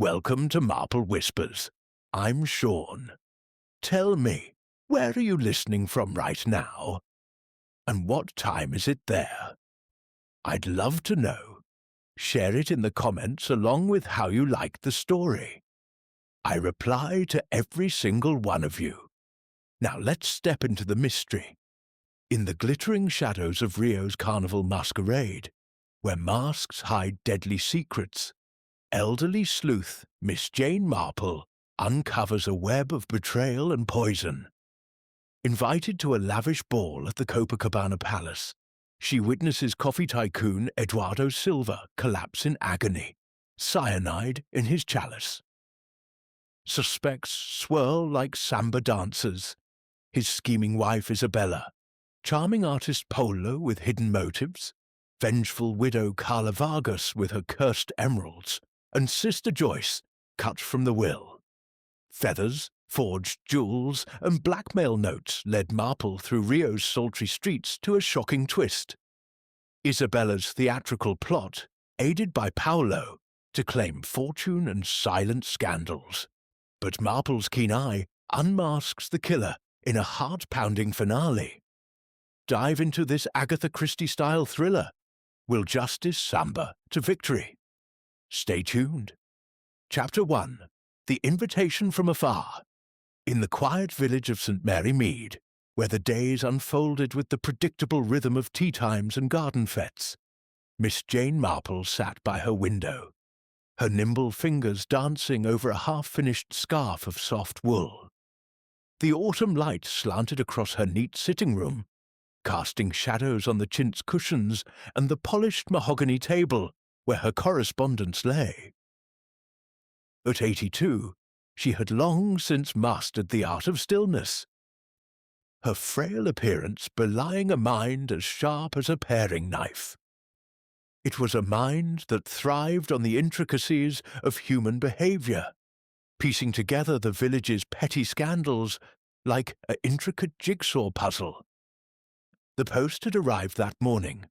Welcome to Marple Whispers. I'm Sean. Tell me, where are you listening from right now? And what time is it there? I'd love to know. Share it in the comments along with how you liked the story. I reply to every single one of you. Now let's step into the mystery. In the glittering shadows of Rio's Carnival Masquerade, where masks hide deadly secrets, elderly sleuth Miss Jane Marple uncovers a web of betrayal and poison. Invited to a lavish ball at the Copacabana Palace, she witnesses coffee tycoon Eduardo Silva collapse in agony, cyanide in his chalice. Suspects swirl like samba dancers. His scheming wife Isabella, charming artist Polo with hidden motives, vengeful widow Carla Vargas with her cursed emeralds, and Sister Joyce, cut from the will. Feathers, forged jewels, and blackmail notes led Marple through Rio's sultry streets to a shocking twist. Isabella's theatrical plot, aided by Paolo, to claim fortune and silent scandals. But Marple's keen eye unmasks the killer in a heart-pounding finale. Dive into this Agatha Christie-style thriller. Will justice samba to victory? Stay tuned. Chapter 1. The Invitation from Afar. In the quiet village of St. Mary Mead, where the days unfolded with the predictable rhythm of tea times and garden fetes, Miss Jane Marple sat by her window, her nimble fingers dancing over a half-finished scarf of soft wool. The autumn light slanted across her neat sitting room, casting shadows on the chintz cushions and the polished mahogany table where her correspondence lay. At 82, she had long since mastered the art of stillness, her frail appearance belying a mind as sharp as a paring knife. It was a mind that thrived on the intricacies of human behavior, piecing together the village's petty scandals like an intricate jigsaw puzzle. The post had arrived that morning,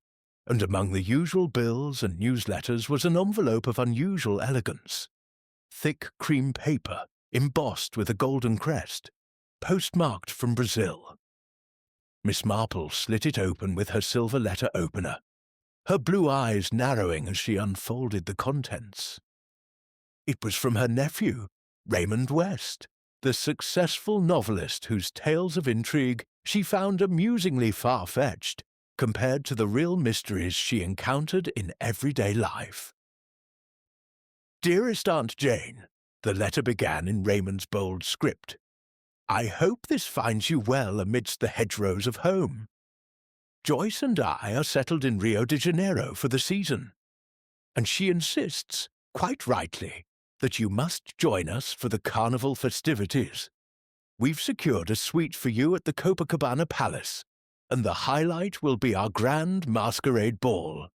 and among the usual bills and newsletters was an envelope of unusual elegance. Thick cream paper, embossed with a golden crest, postmarked from Brazil. Miss Marple slit it open with her silver letter opener, her blue eyes narrowing as she unfolded the contents. It was from her nephew, Raymond West, the successful novelist whose tales of intrigue she found amusingly far-fetched compared to the real mysteries she encountered in everyday life. Dearest Aunt Jane, the letter began in Raymond's bold script. I hope this finds you well amidst the hedgerows of home. Joyce and I are settled in Rio de Janeiro for the season, and she insists, quite rightly, that you must join us for the carnival festivities. We've secured a suite for you at the Copacabana Palace, and the highlight will be our grand masquerade ball.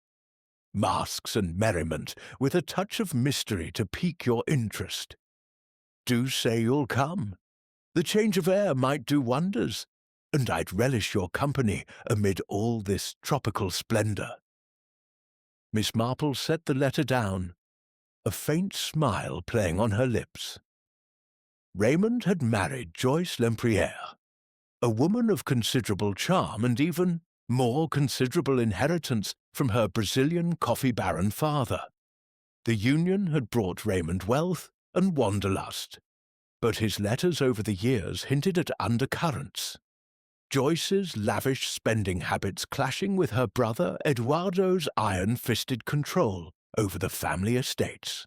Masks and merriment with a touch of mystery to pique your interest. Do say you'll come. The change of air might do wonders, and I'd relish your company amid all this tropical splendor. Miss Marple set the letter down, a faint smile playing on her lips. Raymond had married Joyce Lempriere, a woman of considerable charm and even more considerable inheritance from her Brazilian coffee baron father. The union had brought Raymond wealth and wanderlust, but his letters over the years hinted at undercurrents. Joyce's lavish spending habits clashing with her brother Eduardo's iron-fisted control over the family estates.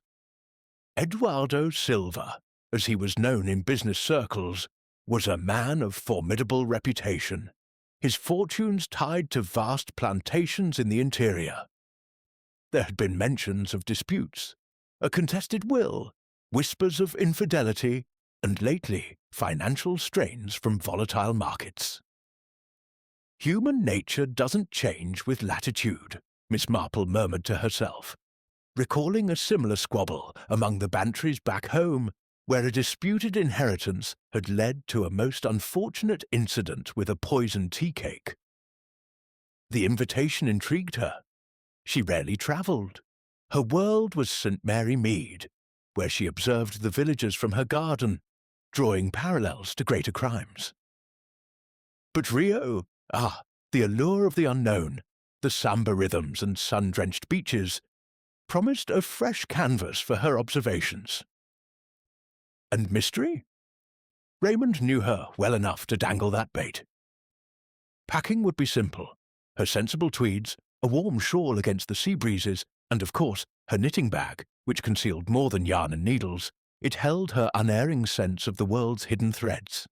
Eduardo Silva, as he was known in business circles, was a man of formidable reputation, his fortunes tied to vast plantations in the interior. There had been mentions of disputes, a contested will, whispers of infidelity, and lately financial strains from volatile markets. Human nature doesn't change with latitude, Miss Marple murmured to herself, recalling a similar squabble among the Bantrys back home, where a disputed inheritance had led to a most unfortunate incident with a poisoned tea cake. The invitation intrigued her. She rarely travelled. Her world was St. Mary Mead, where she observed the villagers from her garden, drawing parallels to greater crimes. But Rio, the allure of the unknown, the samba rhythms and sun-drenched beaches, promised a fresh canvas for her observations. And mystery? Raymond knew her well enough to dangle that bait. Packing would be simple. Her sensible tweeds, a warm shawl against the sea breezes, and of course her knitting bag, which concealed more than yarn and needles. It held her unerring sense of the world's hidden threads.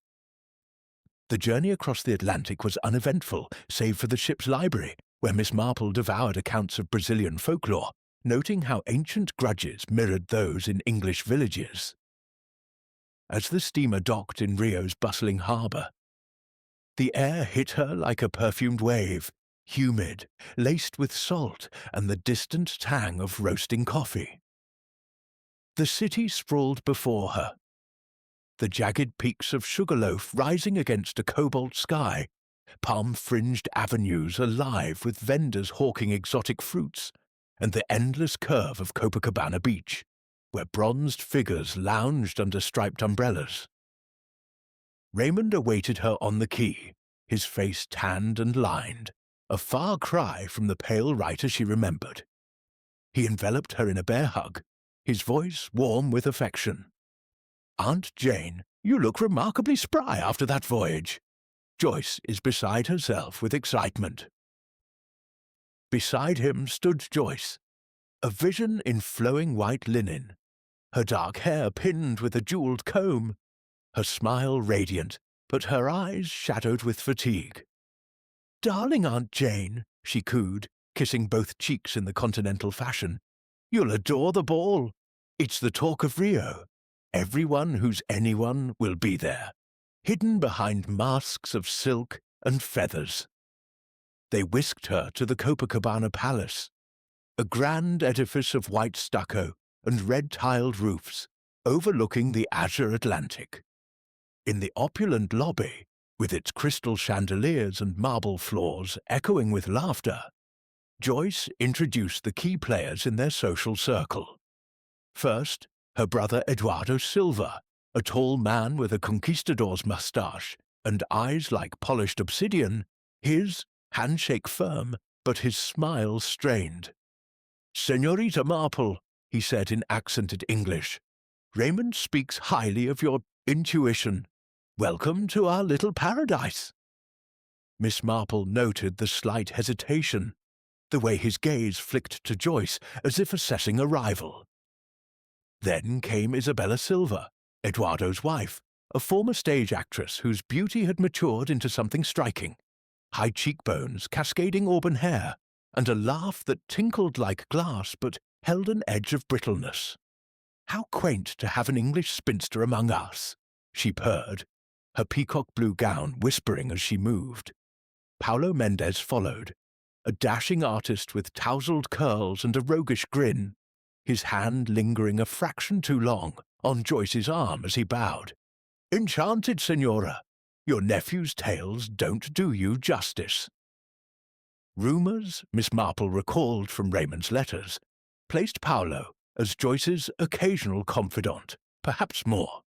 The journey across the Atlantic was uneventful, save for the ship's library, where Miss Marple devoured accounts of Brazilian folklore, noting how ancient grudges mirrored those in English villages. As the steamer docked in Rio's bustling harbour, the air hit her like a perfumed wave, humid, laced with salt and the distant tang of roasting coffee. The city sprawled before her, the jagged peaks of Sugarloaf rising against a cobalt sky, palm-fringed avenues alive with vendors hawking exotic fruits, and the endless curve of Copacabana Beach, where bronzed figures lounged under striped umbrellas. Raymond awaited her on the quay, his face tanned and lined, a far cry from the pale writer she remembered. He enveloped her in a bear hug, his voice warm with affection. "Aunt Jane, you look remarkably spry after that voyage." Joyce is beside herself with excitement. Beside him stood Joyce, a vision in flowing white linen, her dark hair pinned with a jewelled comb, her smile radiant, but her eyes shadowed with fatigue. "Darling Aunt Jane," she cooed, kissing both cheeks in the continental fashion, "you'll adore the ball. It's the talk of Rio. Everyone who's anyone will be there, hidden behind masks of silk and feathers." They whisked her to the Copacabana Palace, a grand edifice of white stucco and red-tiled roofs, overlooking the azure Atlantic. In the opulent lobby, with its crystal chandeliers and marble floors echoing with laughter, Joyce introduced the key players in their social circle. First, her brother Eduardo Silva, a tall man with a conquistador's moustache and eyes like polished obsidian, his handshake firm, but his smile strained. "Señorita Marple," he said in accented English, "Raymond speaks highly of your intuition. Welcome to our little paradise." Miss Marple noted the slight hesitation, the way his gaze flicked to Joyce as if assessing a rival. Then came Isabella Silva, Eduardo's wife, a former stage actress whose beauty had matured into something striking. High cheekbones, cascading auburn hair, and a laugh that tinkled like glass but held an edge of brittleness. "How quaint to have an English spinster among us," she purred, her peacock blue gown whispering as she moved. Paulo Mendez followed, a dashing artist with tousled curls and a roguish grin, his hand lingering a fraction too long on Joyce's arm as he bowed. "Enchanted, Senora. Your nephew's tales don't do you justice." Rumours, Miss Marple recalled from Raymond's letters, placed Paulo as Joyce's occasional confidant, perhaps more.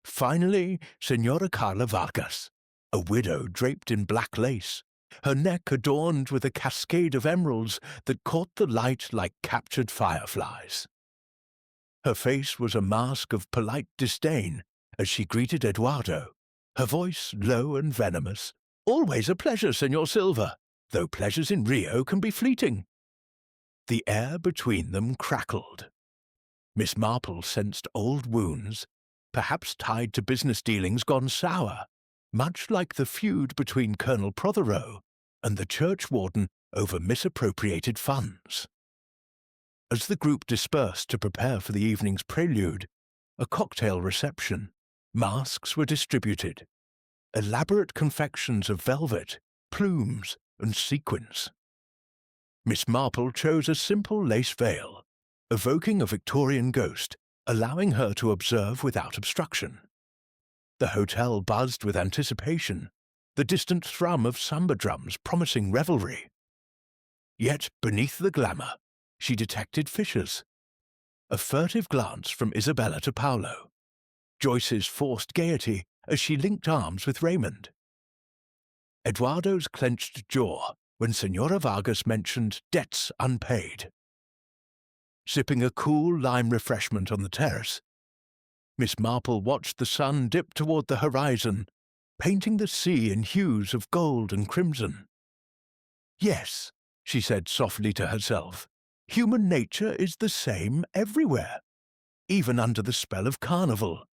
Finally, Senora Carla Vargas, a widow draped in black lace, her neck adorned with a cascade of emeralds that caught the light like captured fireflies. Her face was a mask of polite disdain as she greeted Eduardo, her voice low and venomous. "Always a pleasure, Señor Silva, though pleasures in Rio can be fleeting." The air between them crackled. Miss Marple sensed old wounds, perhaps tied to business dealings gone sour, much like the feud between Colonel Prothero and the churchwarden over misappropriated funds. As the group dispersed to prepare for the evening's prelude, a cocktail reception, masks were distributed, elaborate confections of velvet, plumes, and sequins. Miss Marple chose a simple lace veil, evoking a Victorian ghost, allowing her to observe without obstruction. The hotel buzzed with anticipation, the distant thrum of samba drums promising revelry. Yet beneath the glamour, she detected fissures. a furtive glance from Isabella to Paolo, Joyce's forced gaiety as she linked arms with Raymond, Eduardo's clenched jaw when Senora Vargas mentioned debts unpaid. Sipping a cool lime refreshment on the terrace, Miss Marple watched the sun dip toward the horizon, painting the sea in hues of gold and crimson. Yes, she said softly to herself, human nature is the same everywhere, even under the spell of carnival.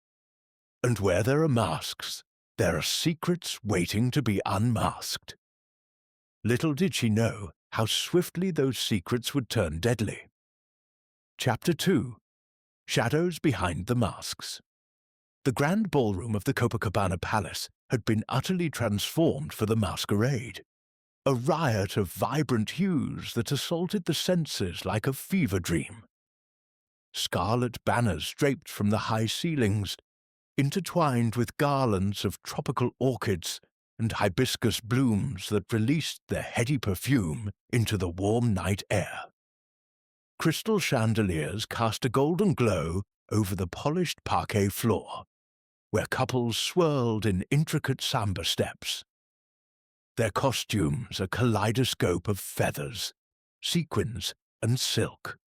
And where there are masks, there are secrets waiting to be unmasked. Little did she know how swiftly those secrets would turn deadly. Chapter 2. Shadows Behind the Masks. The grand ballroom of the Copacabana Palace had been utterly transformed for the masquerade, a riot of vibrant hues that assaulted the senses like a fever dream. Scarlet banners draped from the high ceilings, intertwined with garlands of tropical orchids and hibiscus blooms that released their heady perfume into the warm night air. Crystal chandeliers cast a golden glow over the polished parquet floor, where couples swirled in intricate samba steps. Their costumes a kaleidoscope of feathers, sequins, and silk.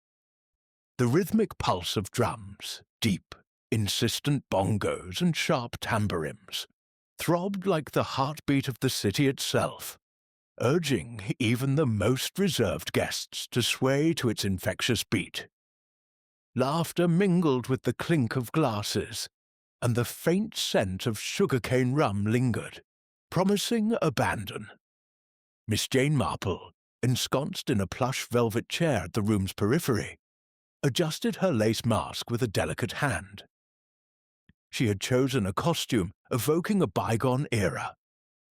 The rhythmic pulse of drums, deep, insistent bongos and sharp tambourines, throbbed like the heartbeat of the city itself, urging even the most reserved guests to sway to its infectious beat. Laughter mingled with the clink of glasses, and the faint scent of sugarcane rum lingered, promising abandon. Miss Jane Marple, ensconced in a plush velvet chair at the room's periphery, adjusted her lace mask with a delicate hand. She had chosen a costume evoking a bygone era,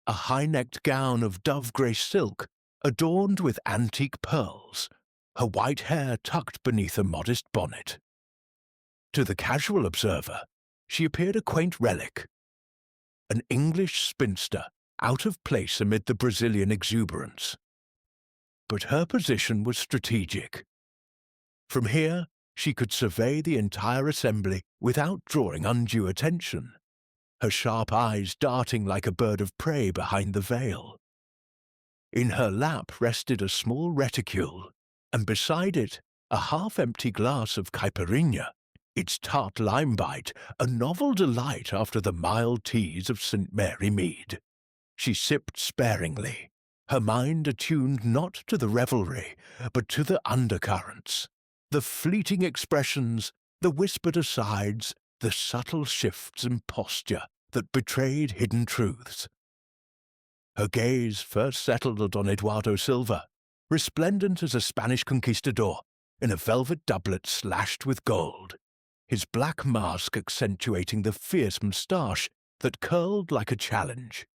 a high-necked gown of dove-grey silk adorned with antique pearls, her white hair tucked beneath a modest bonnet. To the casual observer, she appeared a quaint relic, an English spinster out of place amid the Brazilian exuberance. But her position was strategic. From here, she could survey the entire assembly without drawing undue attention, her sharp eyes darting like a bird of prey behind the veil. In her lap rested a small reticule, and beside it a half-empty glass of caipirinha, its tart lime bite a novel delight after the mild teas of St. Mary mead. She sipped sparingly, her mind attuned not to the revelry, but to the undercurrents, the fleeting expressions, the whispered asides, the subtle shifts in posture that betrayed hidden truths. Her gaze first settled on Eduardo Silva, resplendent as a Spanish conquistador, in a velvet doublet slashed with gold, his black mask accentuating the fierce moustache that curled like a challenge.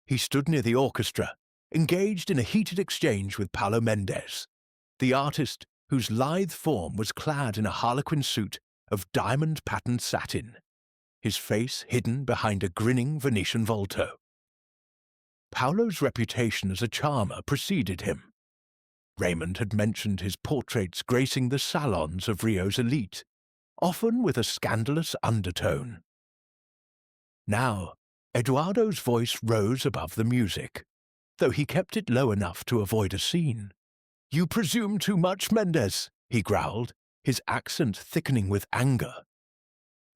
He stood near the orchestra, engaged in a heated exchange with Paulo Mendes, the artist whose lithe form was clad in a harlequin suit of diamond-patterned satin, his face hidden behind a grinning Venetian volto. Paulo's reputation as a charmer preceded him. Raymond had mentioned his portraits gracing the salons of Rio's elite, often with a scandalous undertone. Now, Eduardo's voice rose above the music, though he kept it low enough to avoid a scene. "You presume too much, Mendes," he growled, his accent thickening with anger.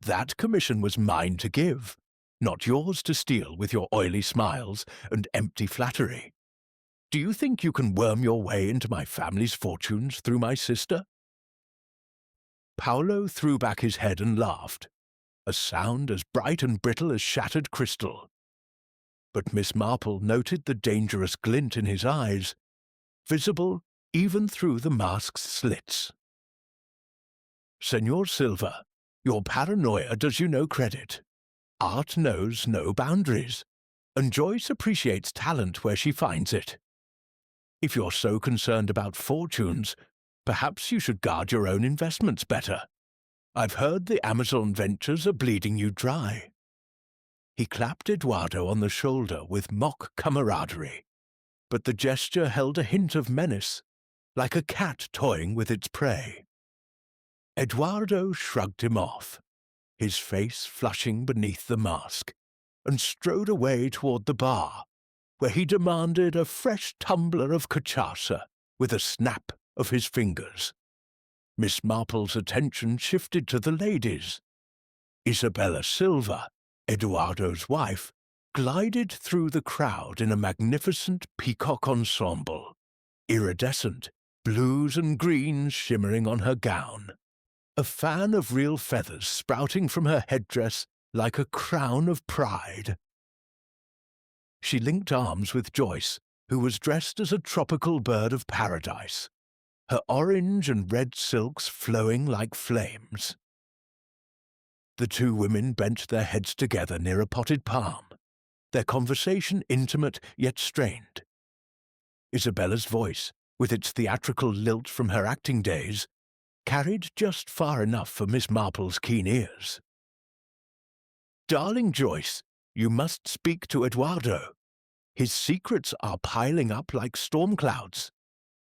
"That commission was mine to give, not yours to steal with your oily smiles and empty flattery. Do you think you can worm your way into my family's fortunes through my sister?" Paulo threw back his head and laughed, a sound as bright and brittle as shattered crystal. But Miss Marple noted the dangerous glint in his eyes, visible even through the mask's slits. "Senor Silva, your paranoia does you no credit. Art knows no boundaries, and Joyce appreciates talent where she finds it. If you're so concerned about fortunes, perhaps you should guard your own investments better. I've heard the Amazon ventures are bleeding you dry." He clapped Eduardo on the shoulder with mock camaraderie, but the gesture held a hint of menace, like a cat toying with its prey. Eduardo shrugged him off, his face flushing beneath the mask, and strode away toward the bar, where he demanded a fresh tumbler of cachaça with a snap of his fingers. Miss Marple's attention shifted to the ladies. Isabella Silva, Eduardo's wife, glided through the crowd in a magnificent peacock ensemble, iridescent, blues and greens shimmering on her gown, a fan of real feathers sprouting from her headdress like a crown of pride. She linked arms with Joyce, who was dressed as a tropical bird of paradise, her orange and red silks flowing like flames. The two women bent their heads together near a potted palm, their conversation intimate yet strained. Isabella's voice, with its theatrical lilt from her acting days, carried just far enough for Miss Marple's keen ears. "Darling Joyce, you must speak to Eduardo. His secrets are piling up like storm clouds.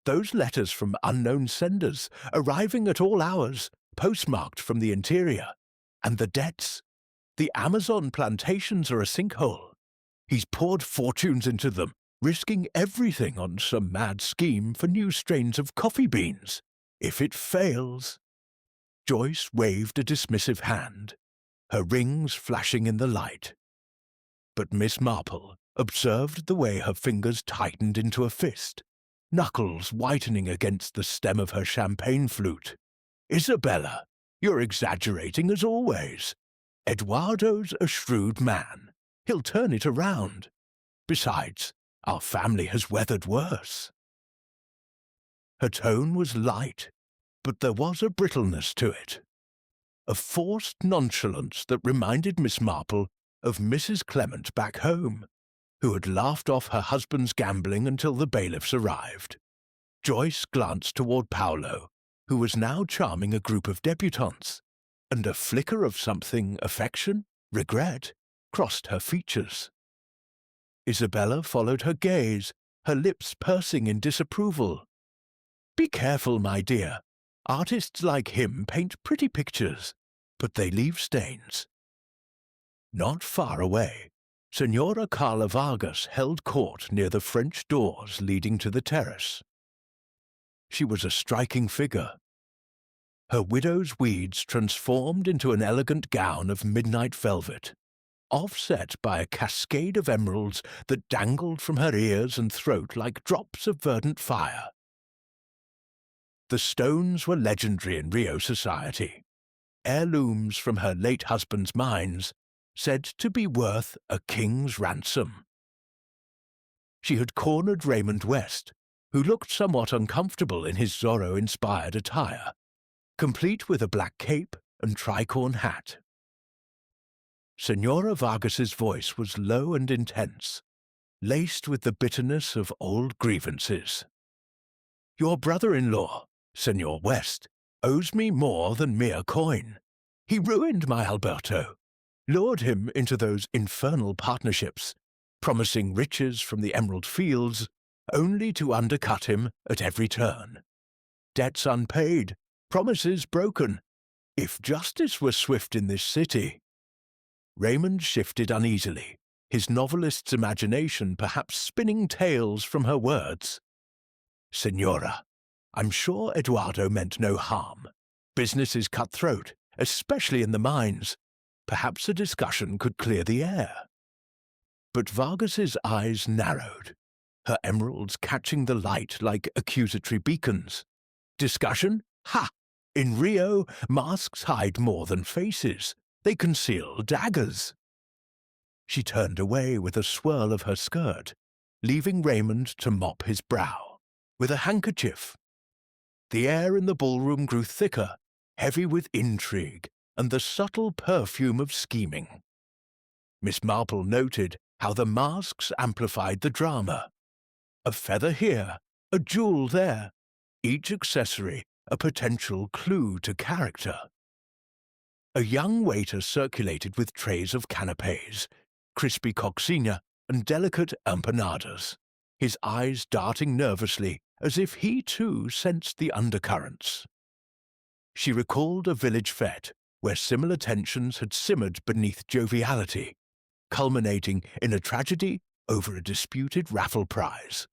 Those letters from unknown senders, arriving at all hours, postmarked from the interior. And the debts. The Amazon plantations are a sinkhole. He's poured fortunes into them, risking everything on some mad scheme for new strains of coffee beans. If it fails—" Joyce waved a dismissive hand, her rings flashing in the light. But Miss Marple observed the way her fingers tightened into a fist, knuckles whitening against the stem of her champagne flute. "Isabella, you're exaggerating as always. Eduardo's a shrewd man. He'll turn it around. Besides, our family has weathered worse." Her tone was light, but there was a brittleness to it, a forced nonchalance that reminded Miss Marple of Mrs. Clement back home, who had laughed off her husband's gambling until the bailiffs arrived. Joyce glanced toward Paolo, who was now charming a group of debutantes, and a flicker of something affection, regret, crossed her features. Isabella followed her gaze, her lips pursing in disapproval. "Be careful, my dear. Artists like him paint pretty pictures, but they leave stains." Not far away, Senora Carla Vargas held court near the French doors leading to the terrace. She was a striking figure. Her widow's weeds transformed into an elegant gown of midnight velvet, offset by a cascade of emeralds that dangled from her ears and throat like drops of verdant fire. The stones were legendary in Rio society, heirlooms from her late husband's mines, said to be worth a king's ransom. She had cornered Raymond West, who looked somewhat uncomfortable in his Zorro-inspired attire, complete with a black cape and tricorn hat. Senora Vargas's voice was low and intense, laced with the bitterness of old grievances. "Your brother-in-law, Senor West, owes me more than mere coin. He ruined my Alberto, lured him into those infernal partnerships, promising riches from the emerald fields, only to undercut him at every turn. Debts unpaid, promises broken. If justice were swift in this city—" Raymond shifted uneasily, his novelist's imagination perhaps spinning tales from her words. "Senora, I'm sure Eduardo meant no harm. Business is cutthroat, especially in the mines. Perhaps a discussion could clear the air." But Vargas's eyes narrowed, her emeralds catching the light like accusatory beacons. "Discussion? Ha! In Rio, masks hide more than faces. They conceal daggers." She turned away with a swirl of her skirt, leaving Raymond to mop his brow with a handkerchief. The air in the ballroom grew thicker, heavy with intrigue and the subtle perfume of scheming. Miss Marple noted how the masks amplified the drama. A feather here, a jewel there, each accessory a potential clue to character. A young waiter circulated with trays of canapés, crispy coccinha and delicate empanadas, his eyes darting nervously as if he too sensed the undercurrents. She recalled a village fete where similar tensions had simmered beneath joviality, culminating in a tragedy over a disputed raffle prize.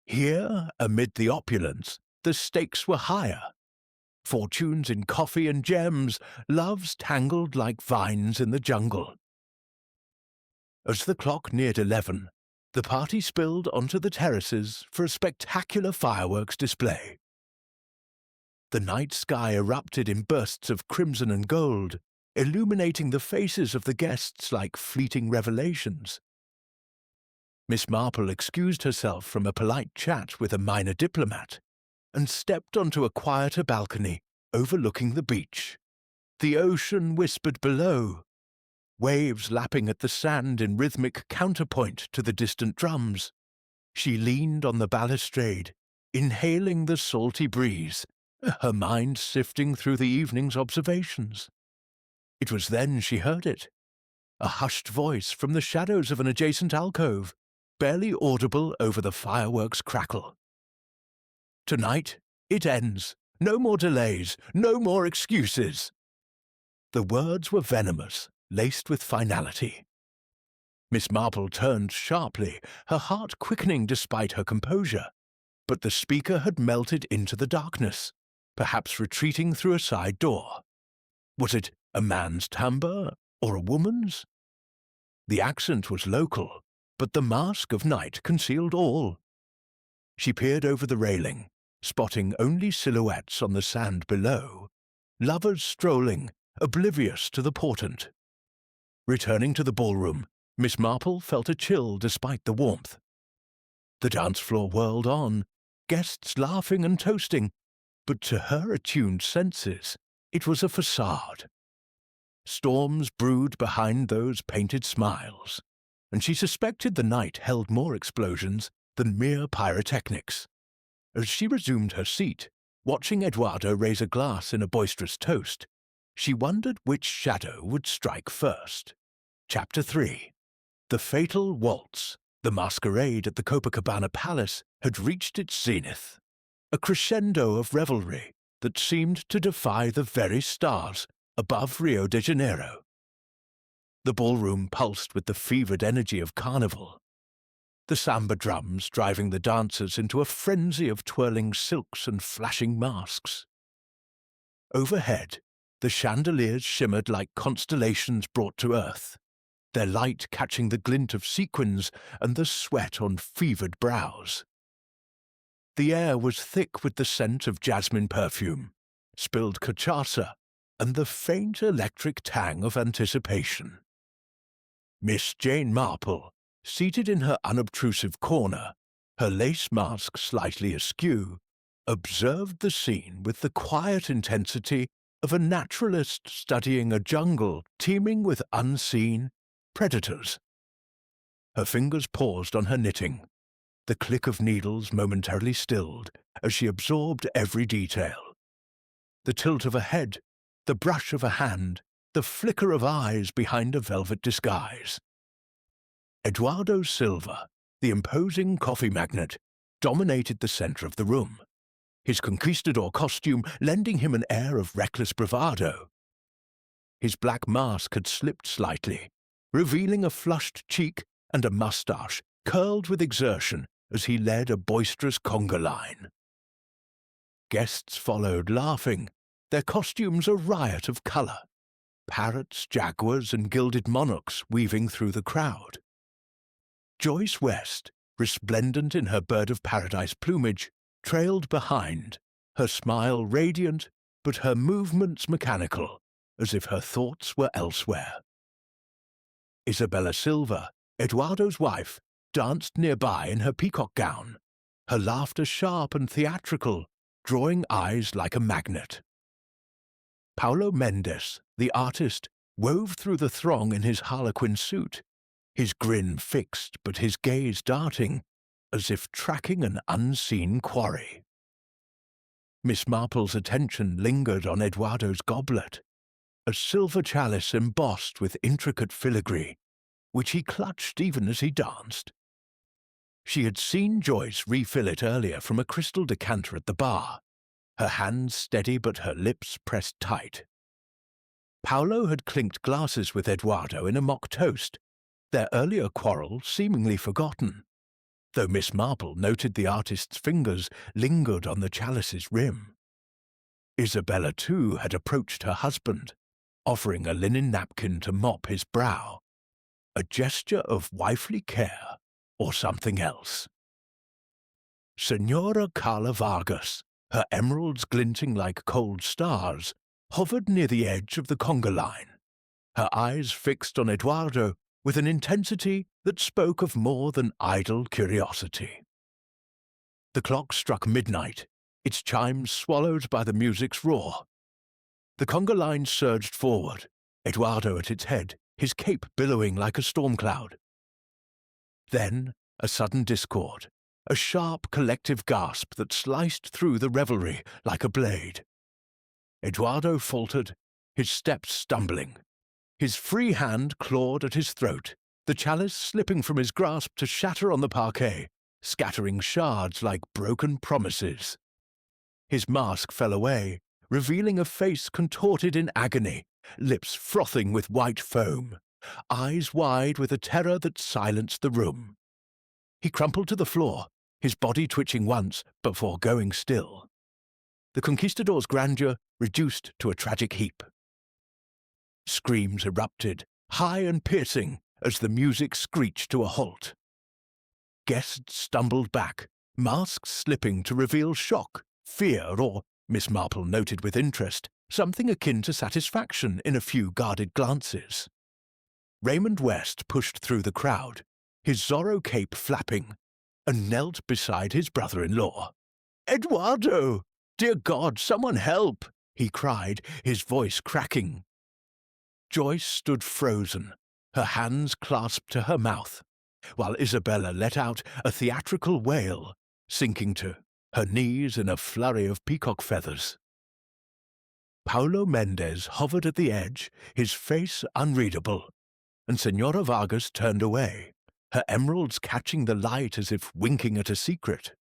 Here, amid the opulence, the stakes were higher. Fortunes in coffee and gems, loves tangled like vines in the jungle. As the clock neared 11, the party spilled onto the terraces for a spectacular fireworks display. The night sky erupted in bursts of crimson and gold, illuminating the faces of the guests like fleeting revelations. Miss Marple excused herself from a polite chat with a minor diplomat and stepped onto a quieter balcony overlooking the beach. The ocean whispered below, waves lapping at the sand in rhythmic counterpoint to the distant drums. She leaned on the balustrade, inhaling the salty breeze, her mind sifting through the evening's observations. It was then she heard it, a hushed voice from the shadows of an adjacent alcove, barely audible over the fireworks crackle. "Tonight, it ends. No more delays, no more excuses." The words were venomous, laced with finality. Miss Marple turned sharply, her heart quickening despite her composure, but the speaker had melted into the darkness, perhaps retreating through a side door. Was it a man's timbre or a woman's? The accent was local, but the mask of night concealed all. She peered over the railing, spotting only silhouettes on the sand below, lovers strolling, oblivious to the portent. Returning to the ballroom, Miss Marple felt a chill despite the warmth. The dance floor whirled on, guests laughing and toasting, but to her attuned senses, it was a facade. Storms brewed behind those painted smiles, and she suspected the night held more explosions than mere pyrotechnics. As she resumed her seat, watching Eduardo raise a glass in a boisterous toast, she wondered which shadow would strike first. Chapter 3. The fatal waltz, the masquerade at the Copacabana Palace, had reached its zenith, a crescendo of revelry that seemed to defy the very stars above Rio de Janeiro. The ballroom pulsed with the fevered energy of carnival, the samba drums driving the dancers into a frenzy of twirling silks and flashing masks. Overhead, the chandeliers shimmered like constellations brought to earth, their light catching the glint of sequins and the sweat on fevered brows. The air was thick with the scent of jasmine perfume, spilled cachaça, and the faint electric tang of anticipation. Miss Jane Marple, seated in her unobtrusive corner, her lace mask slightly askew, observed the scene with the quiet intensity of a naturalist studying a jungle teeming with unseen predators. Her fingers paused on her knitting, the click of needles momentarily stilled as she absorbed every detail. The tilt of a head, the brush of a hand, the flicker of eyes behind a velvet disguise. Eduardo Silva, the imposing coffee magnate, dominated the center of the room, his conquistador costume lending him an air of reckless bravado. His black mask had slipped slightly, revealing a flushed cheek and a mustache curled with exertion as he led a boisterous conga line. Guests followed, laughing, their costumes a riot of color, parrots, jaguars, and gilded monarchs weaving through the crowd. Joyce West, resplendent in her bird-of-paradise plumage, trailed behind, her smile radiant, but her movements mechanical, as if her thoughts were elsewhere. Isabella Silva, Eduardo's wife, danced nearby in her peacock gown, her laughter sharp and theatrical, drawing eyes like a magnet. Paulo Mendes, the artist, wove through the throng in his harlequin suit, his grin fixed but his gaze darting, as if tracking an unseen quarry. Miss Marple's attention lingered on Eduardo's goblet, a silver chalice embossed with intricate filigree, which he clutched even as he danced. She had seen Joyce refill it earlier from a crystal decanter at the bar, her hands steady but her lips pressed tight. Paolo had clinked glasses with Eduardo in a mock toast, their earlier quarrel seemingly forgotten, though Miss Marple noted the artist's fingers lingered on the chalice's rim. Isabella, too, had approached her husband, offering a linen napkin to mop his brow, a gesture of wifely care or something else. Senora Carla Vargas, her emeralds glinting like cold stars, hovered near the edge of the conga line, her eyes fixed on Eduardo with an intensity that spoke of more than idle curiosity. The clock struck midnight, its chimes swallowed by the music's roar. The conga line surged forward, Eduardo at its head, his cape billowing like a storm cloud. Then a sudden discord, a sharp collective gasp that sliced through the revelry like a blade. Eduardo faltered, his steps stumbling. His free hand clawed at his throat, the chalice slipping from his grasp to shatter on the parquet, scattering shards like broken promises. His mask fell away, revealing a face contorted in agony, lips frothing with white foam, eyes wide with a terror that silenced the room. He crumpled to the floor, his body twitching once before going still. The conquistador's grandeur reduced to a tragic heap. Screams erupted, high and piercing, as the music screeched to a halt. Guests stumbled back, masks slipping to reveal shock, fear, or, Miss Marple noted with interest, something akin to satisfaction in a few guarded glances. Raymond West pushed through the crowd, his Zorro cape flapping, and knelt beside his brother-in-law. "Eduardo! Dear God, someone help!" he cried, his voice cracking. Joyce stood frozen, her hands clasped to her mouth, while Isabella let out a theatrical wail, sinking to her knees in a flurry of peacock feathers. Paulo Mendez hovered at the edge, his face unreadable, and Senora Vargas turned away, her emeralds catching the light as if winking at a secret.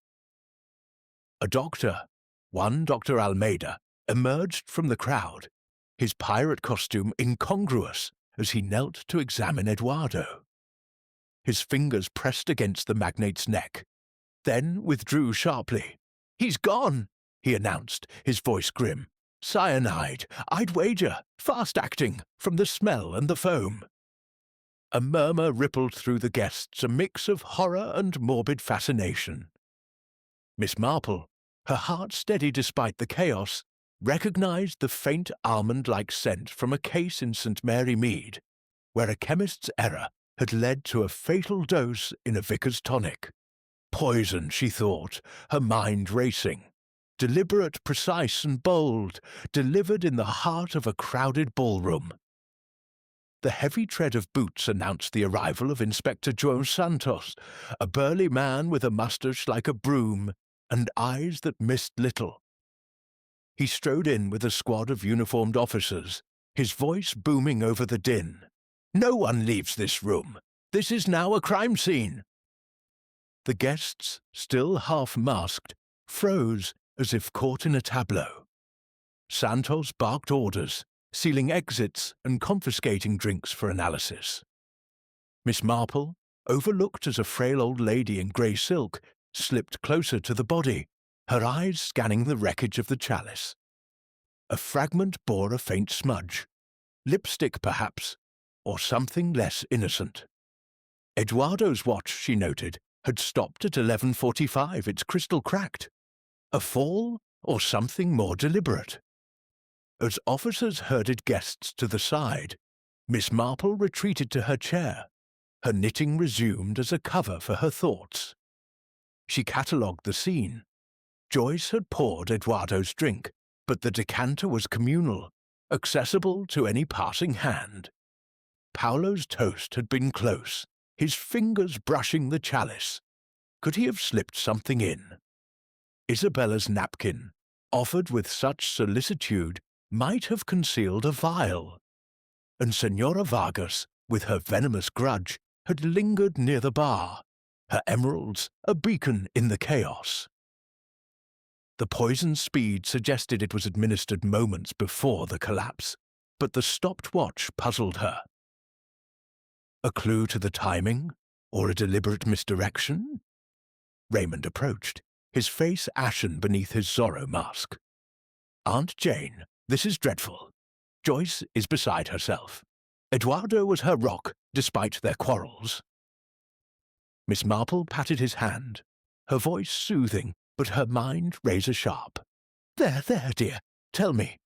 A doctor, one Dr. Almeida, emerged from the crowd, his pirate costume incongruous as he knelt to examine Eduardo. His fingers pressed against the magnate's neck, then withdrew sharply. "He's gone," he announced, his voice grim. "Cyanide, I'd wager, fast-acting, from the smell and the foam." A murmur rippled through the guests, a mix of horror and morbid fascination. Miss Marple, her heart steady despite the chaos, recognized the faint almond-like scent from a case in St. Mary Mead, where a chemist's error had led to a fatal dose in a vicar's tonic. Poison, she thought, her mind racing. Deliberate, precise, and bold, delivered in the heart of a crowded ballroom. The heavy tread of boots announced the arrival of Inspector João Santos, a burly man with a moustache like a broom and eyes that missed little. He strode in with a squad of uniformed officers, his voice booming over the din. "No one leaves this room. This is now a crime scene." The guests, still half-masked, froze as if caught in a tableau. Santos barked orders, sealing exits and confiscating drinks for analysis. Miss Marple, overlooked as a frail old lady in grey silk, slipped closer to the body, her eyes scanning the wreckage of the chalice. A fragment bore a faint smudge. Lipstick, perhaps, or something less innocent. Eduardo's watch, she noted, had stopped at 11:45, its crystal cracked. A fall, or something more deliberate? As officers herded guests to the side, Miss Marple retreated to her chair, her knitting resumed as a cover for her thoughts. She catalogued the scene. Joyce had poured Eduardo's drink, but the decanter was communal, accessible to any passing hand. Paolo's toast had been close, his fingers brushing the chalice. Could he have slipped something in? Isabella's napkin, offered with such solicitude, might have concealed a vial. And Senora Vargas, with her venomous grudge, had lingered near the bar, her emeralds a beacon in the chaos. The poison's speed suggested it was administered moments before the collapse, but the stopped watch puzzled her. A clue to the timing, or a deliberate misdirection? Raymond approached, his face ashen beneath his Zorro mask. Aunt Jane, this is dreadful. Joyce is beside herself. Eduardo was her rock, despite their quarrels. Miss Marple patted his hand, her voice soothing, but her mind razor-sharp. There, dear. Tell me,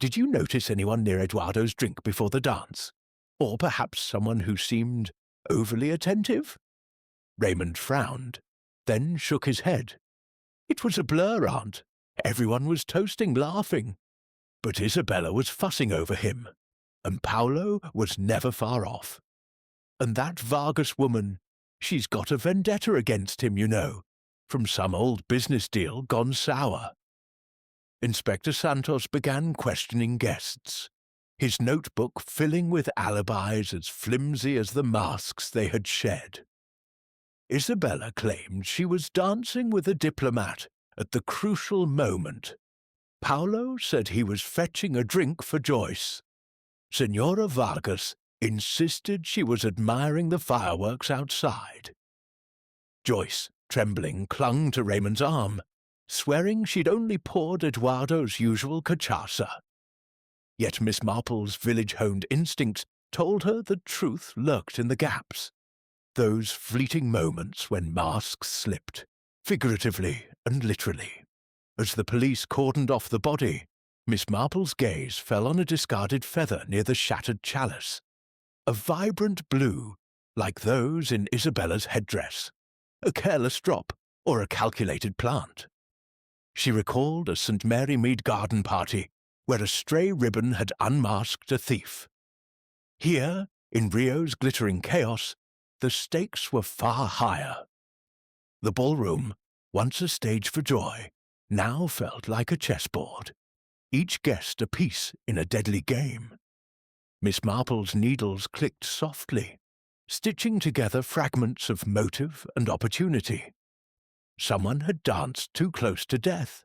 did you notice anyone near Eduardo's drink before the dance? Or perhaps someone who seemed overly attentive? Raymond frowned, then shook his head. It was a blur, Aunt. Everyone was toasting, laughing. But Isabella was fussing over him, and Paolo was never far off. And that Vargas woman, she's got a vendetta against him, you know, from some old business deal gone sour. Inspector Santos began questioning guests, his notebook filling with alibis as flimsy as the masks they had shed. Isabella claimed she was dancing with a diplomat at the crucial moment. Paolo said he was fetching a drink for Joyce. Senora Vargas insisted she was admiring the fireworks outside. Joyce, trembling, clung to Raymond's arm, swearing she'd only poured Eduardo's usual cachaça. Yet Miss Marple's village-honed instincts told her the truth lurked in the gaps, those fleeting moments when masks slipped, figuratively and literally. As the police cordoned off the body, Miss Marple's gaze fell on a discarded feather near the shattered chalice, a vibrant blue, like those in Isabella's headdress, a careless drop or a calculated plant. She recalled a St. Mary Mead garden party where a stray ribbon had unmasked a thief. Here, in Rio's glittering chaos, the stakes were far higher. The ballroom, once a stage for joy, now felt like a chessboard, each guest a piece in a deadly game. Miss Marple's needles clicked softly, stitching together fragments of motive and opportunity. Someone had danced too close to death,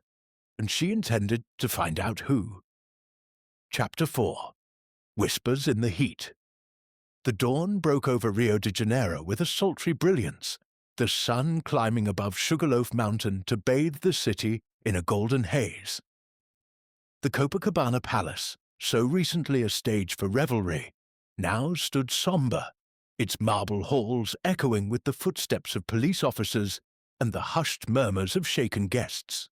and she intended to find out who. Chapter 4. Whispers in the Heat. The dawn broke over Rio de Janeiro with a sultry brilliance, the sun climbing above Sugarloaf Mountain to bathe the city in a golden haze. The Copacabana Palace, so recently a stage for revelry, now stood sombre, its marble halls echoing with the footsteps of police officers and the hushed murmurs of shaken guests.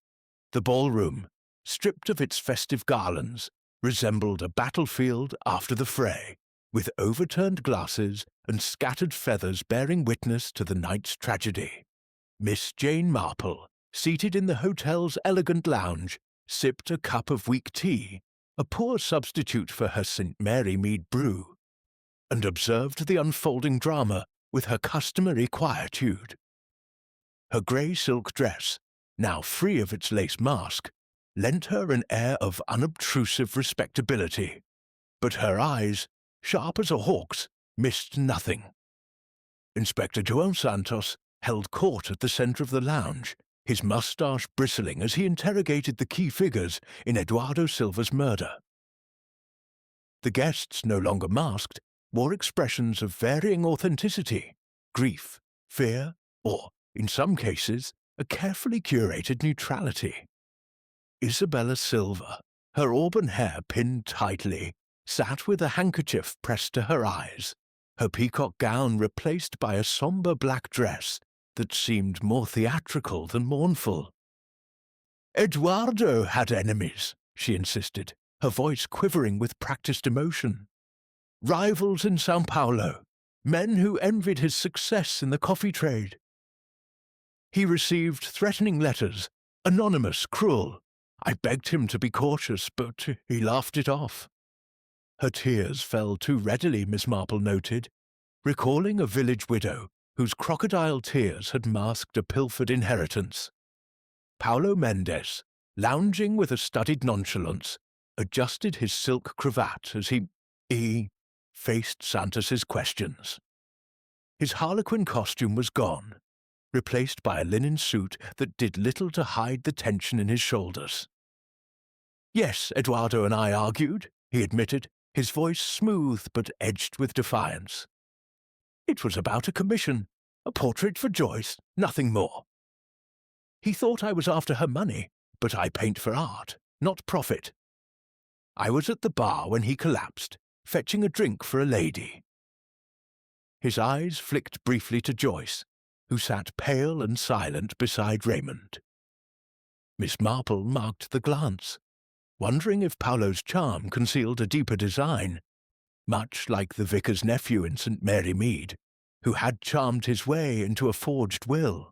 The ballroom, stripped of its festive garlands, resembled a battlefield after the fray, with overturned glasses and scattered feathers bearing witness to the night's tragedy. Miss Jane Marple, seated in the hotel's elegant lounge, sipped a cup of weak tea, a poor substitute for her St. Mary Mead brew, and observed the unfolding drama with her customary quietude. Her grey silk dress, now free of its lace mask, lent her an air of unobtrusive respectability, but her eyes, sharp as a hawk's, missed nothing. Inspector João Santos held court at the centre of the lounge, his moustache bristling as he interrogated the key figures in Eduardo Silva's murder. The guests, no longer masked, wore expressions of varying authenticity, grief, fear, or, in some cases, a carefully curated neutrality. Isabella Silva, her auburn hair pinned tightly, sat with a handkerchief pressed to her eyes, her peacock gown replaced by a sombre black dress that seemed more theatrical than mournful. Eduardo had enemies, she insisted, her voice quivering with practiced emotion. Rivals in São Paulo, men who envied his success in the coffee trade. He received threatening letters, anonymous, cruel. I begged him to be cautious, but he laughed it off. Her tears fell too readily, Miss Marple noted, recalling a village widow whose crocodile tears had masked a pilfered inheritance. Paulo Mendes, lounging with a studied nonchalance, adjusted his silk cravat as he faced Santos's questions. His harlequin costume was gone, replaced by a linen suit that did little to hide the tension in his shoulders. "Yes, Eduardo and I argued," he admitted, his voice smooth but edged with defiance. "It was about a commission, a portrait for Joyce, nothing more. He thought I was after her money, but I paint for art, not profit. I was at the bar when he collapsed, fetching a drink for a lady." His eyes flicked briefly to Joyce, who sat pale and silent beside Raymond. Miss Marple marked the glance, wondering if Paolo's charm concealed a deeper design, much like the vicar's nephew in St. Mary Mead, who had charmed his way into a forged will.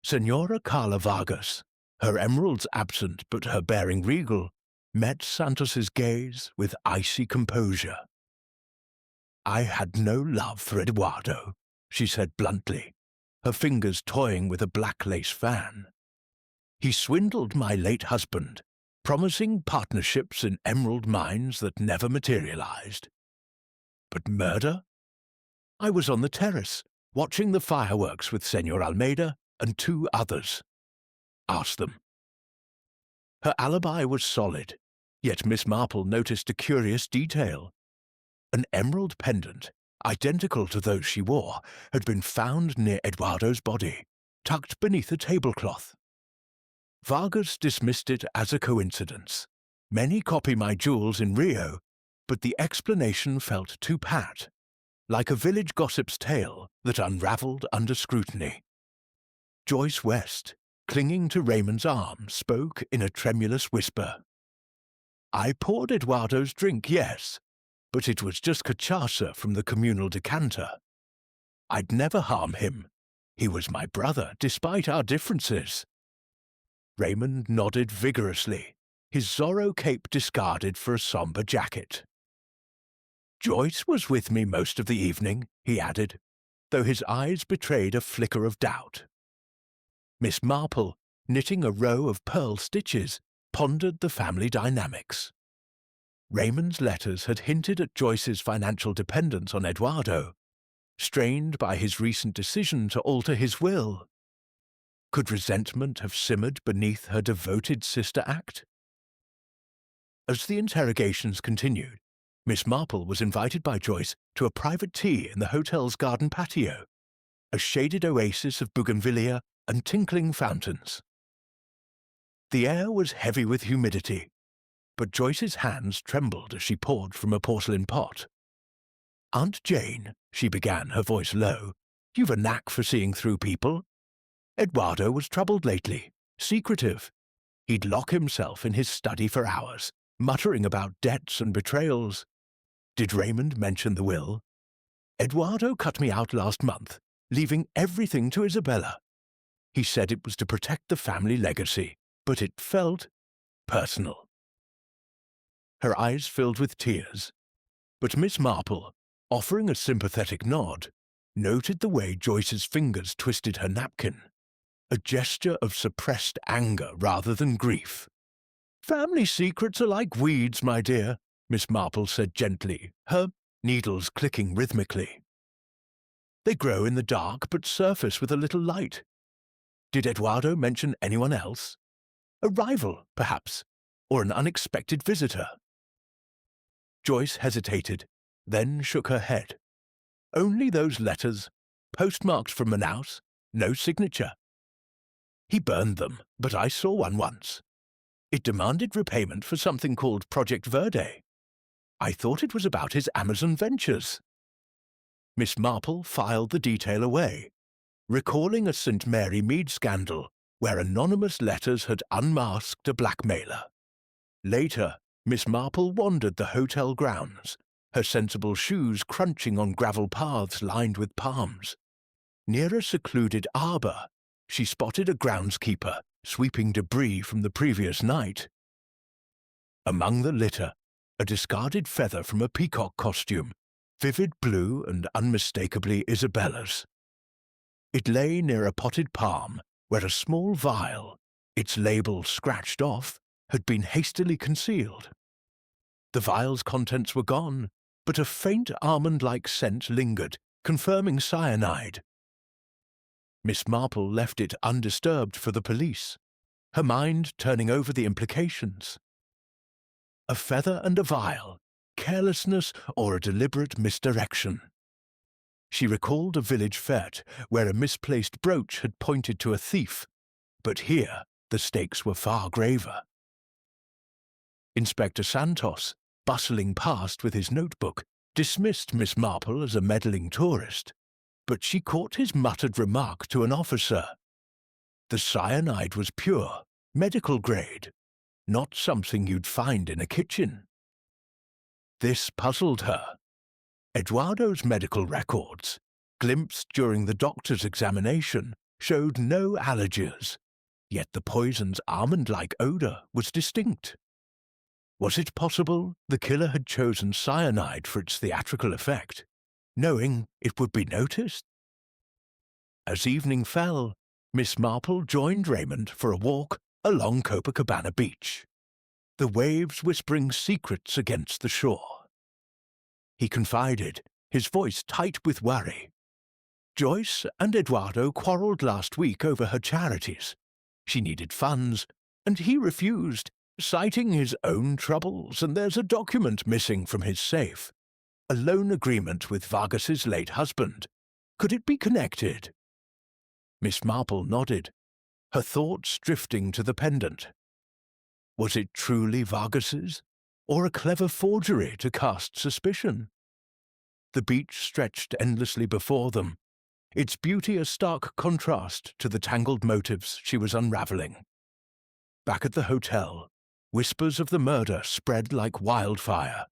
Senora Carla Vargas, her emeralds absent but her bearing regal, met Santos's gaze with icy composure. "I had no love for Eduardo," she said bluntly, her fingers toying with a black lace fan. "He swindled my late husband, promising partnerships in emerald mines that never materialized. But murder? I was on the terrace, watching the fireworks with Senor Almeida and 2 others. Ask them." Her alibi was solid, yet Miss Marple noticed a curious detail. An emerald pendant, identical to those she wore, had been found near Eduardo's body, tucked beneath a tablecloth. Vargas dismissed it as a coincidence. "Many copy my jewels in Rio, but the explanation felt too pat, like a village gossip's tale that unraveled under scrutiny." Joyce West, clinging to Raymond's arm, spoke in a tremulous whisper. "I poured Eduardo's drink, yes, but it was just cachaça from the communal decanter. I'd never harm him. He was my brother, despite our differences." Raymond nodded vigorously, his Zorro cape discarded for a somber jacket. "Joyce was with me most of the evening," he added, though his eyes betrayed a flicker of doubt. Miss Marple, knitting a row of pearl stitches, pondered the family dynamics. Raymond's letters had hinted at Joyce's financial dependence on Eduardo, strained by his recent decision to alter his will. Could resentment have simmered beneath her devoted sister act? As the interrogations continued, Miss Marple was invited by Joyce to a private tea in the hotel's garden patio, a shaded oasis of bougainvillea and tinkling fountains. The air was heavy with humidity, but Joyce's hands trembled as she poured from a porcelain pot. "Aunt Jane," she began, her voice low, "you've a knack for seeing through people. Eduardo was troubled lately, secretive. He'd lock himself in his study for hours, muttering about debts and betrayals. Did Raymond mention the will? Eduardo cut me out last month, leaving everything to Isabella. He said it was to protect the family legacy, but it felt personal." Her eyes filled with tears, but Miss Marple, offering a sympathetic nod, noted the way Joyce's fingers twisted her napkin, a gesture of suppressed anger rather than grief. "Family secrets are like weeds, my dear," Miss Marple said gently, her needles clicking rhythmically. "They grow in the dark but surface with a little light. Did Eduardo mention anyone else? A rival, perhaps, or an unexpected visitor?" Joyce hesitated, then shook her head. "Only those letters, postmarked from Manaus, no signature. He burned them, but I saw one once. It demanded repayment for something called Project Verde. I thought it was about his Amazon ventures." Miss Marple filed the detail away, recalling a St. Mary Mead scandal where anonymous letters had unmasked a blackmailer. Later, Miss Marple wandered the hotel grounds, her sensible shoes crunching on gravel paths lined with palms. Near a secluded arbor, she spotted a groundskeeper sweeping debris from the previous night. Among the litter, a discarded feather from a peacock costume, vivid blue and unmistakably Isabella's. It lay near a potted palm where a small vial, its label scratched off, had been hastily concealed. The vial's contents were gone, but a faint almond-like scent lingered, confirming cyanide. Miss Marple left it undisturbed for the police, her mind turning over the implications. A feather and a vial, carelessness or a deliberate misdirection. She recalled a village fete where a misplaced brooch had pointed to a thief, but here the stakes were far graver. Inspector Santos, bustling past with his notebook, dismissed Miss Marple as a meddling tourist, but she caught his muttered remark to an officer. The cyanide was pure, medical grade, not something you'd find in a kitchen. This puzzled her. Eduardo's medical records, glimpsed during the doctor's examination, showed no allergies, yet the poison's almond-like odor was distinct. Was it possible the killer had chosen cyanide for its theatrical effect, knowing it would be noticed? As evening fell, Miss Marple joined Raymond for a walk along Copacabana Beach, the waves whispering secrets against the shore. He confided, his voice tight with worry. Joyce and Eduardo quarreled last week over her charities. She needed funds, and he refused, citing his own troubles, and there's a document missing from his safe. A loan agreement with Vargas's late husband. Could it be connected? Miss Marple nodded, her thoughts drifting to the pendant. Was it truly Vargas's, or a clever forgery to cast suspicion? The beach stretched endlessly before them, its beauty a stark contrast to the tangled motives she was unraveling. Back at the hotel, whispers of the murder spread like wildfire.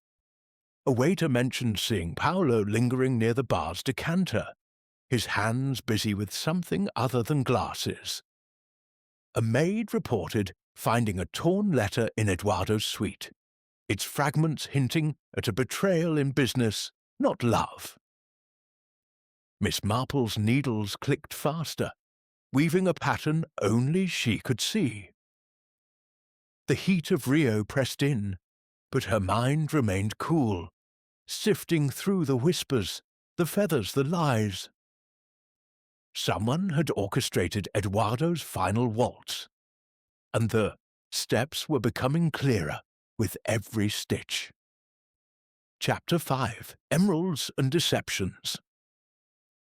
A waiter mentioned seeing Paolo lingering near the bar's decanter, his hands busy with something other than glasses. A maid reported finding a torn letter in Eduardo's suite, its fragments hinting at a betrayal in business, not love. Miss Marple's needles clicked faster, weaving a pattern only she could see. The heat of Rio pressed in, but her mind remained cool, sifting through the whispers, the feathers, the lies. Someone had orchestrated Eduardo's final waltz, and the steps were becoming clearer with every stitch. Chapter 5: Emeralds and Deceptions.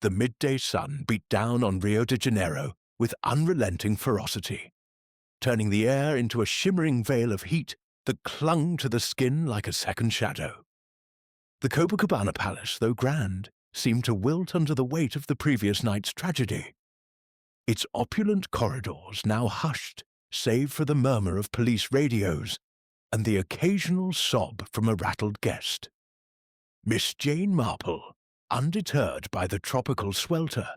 The midday sun beat down on Rio de Janeiro with unrelenting ferocity, turning the air into a shimmering veil of heat that clung to the skin like a second shadow. The Copacabana Palace, though grand, seemed to wilt under the weight of the previous night's tragedy. Its opulent corridors now hushed, save for the murmur of police radios and the occasional sob from a rattled guest. Miss Jane Marple, undeterred by the tropical swelter,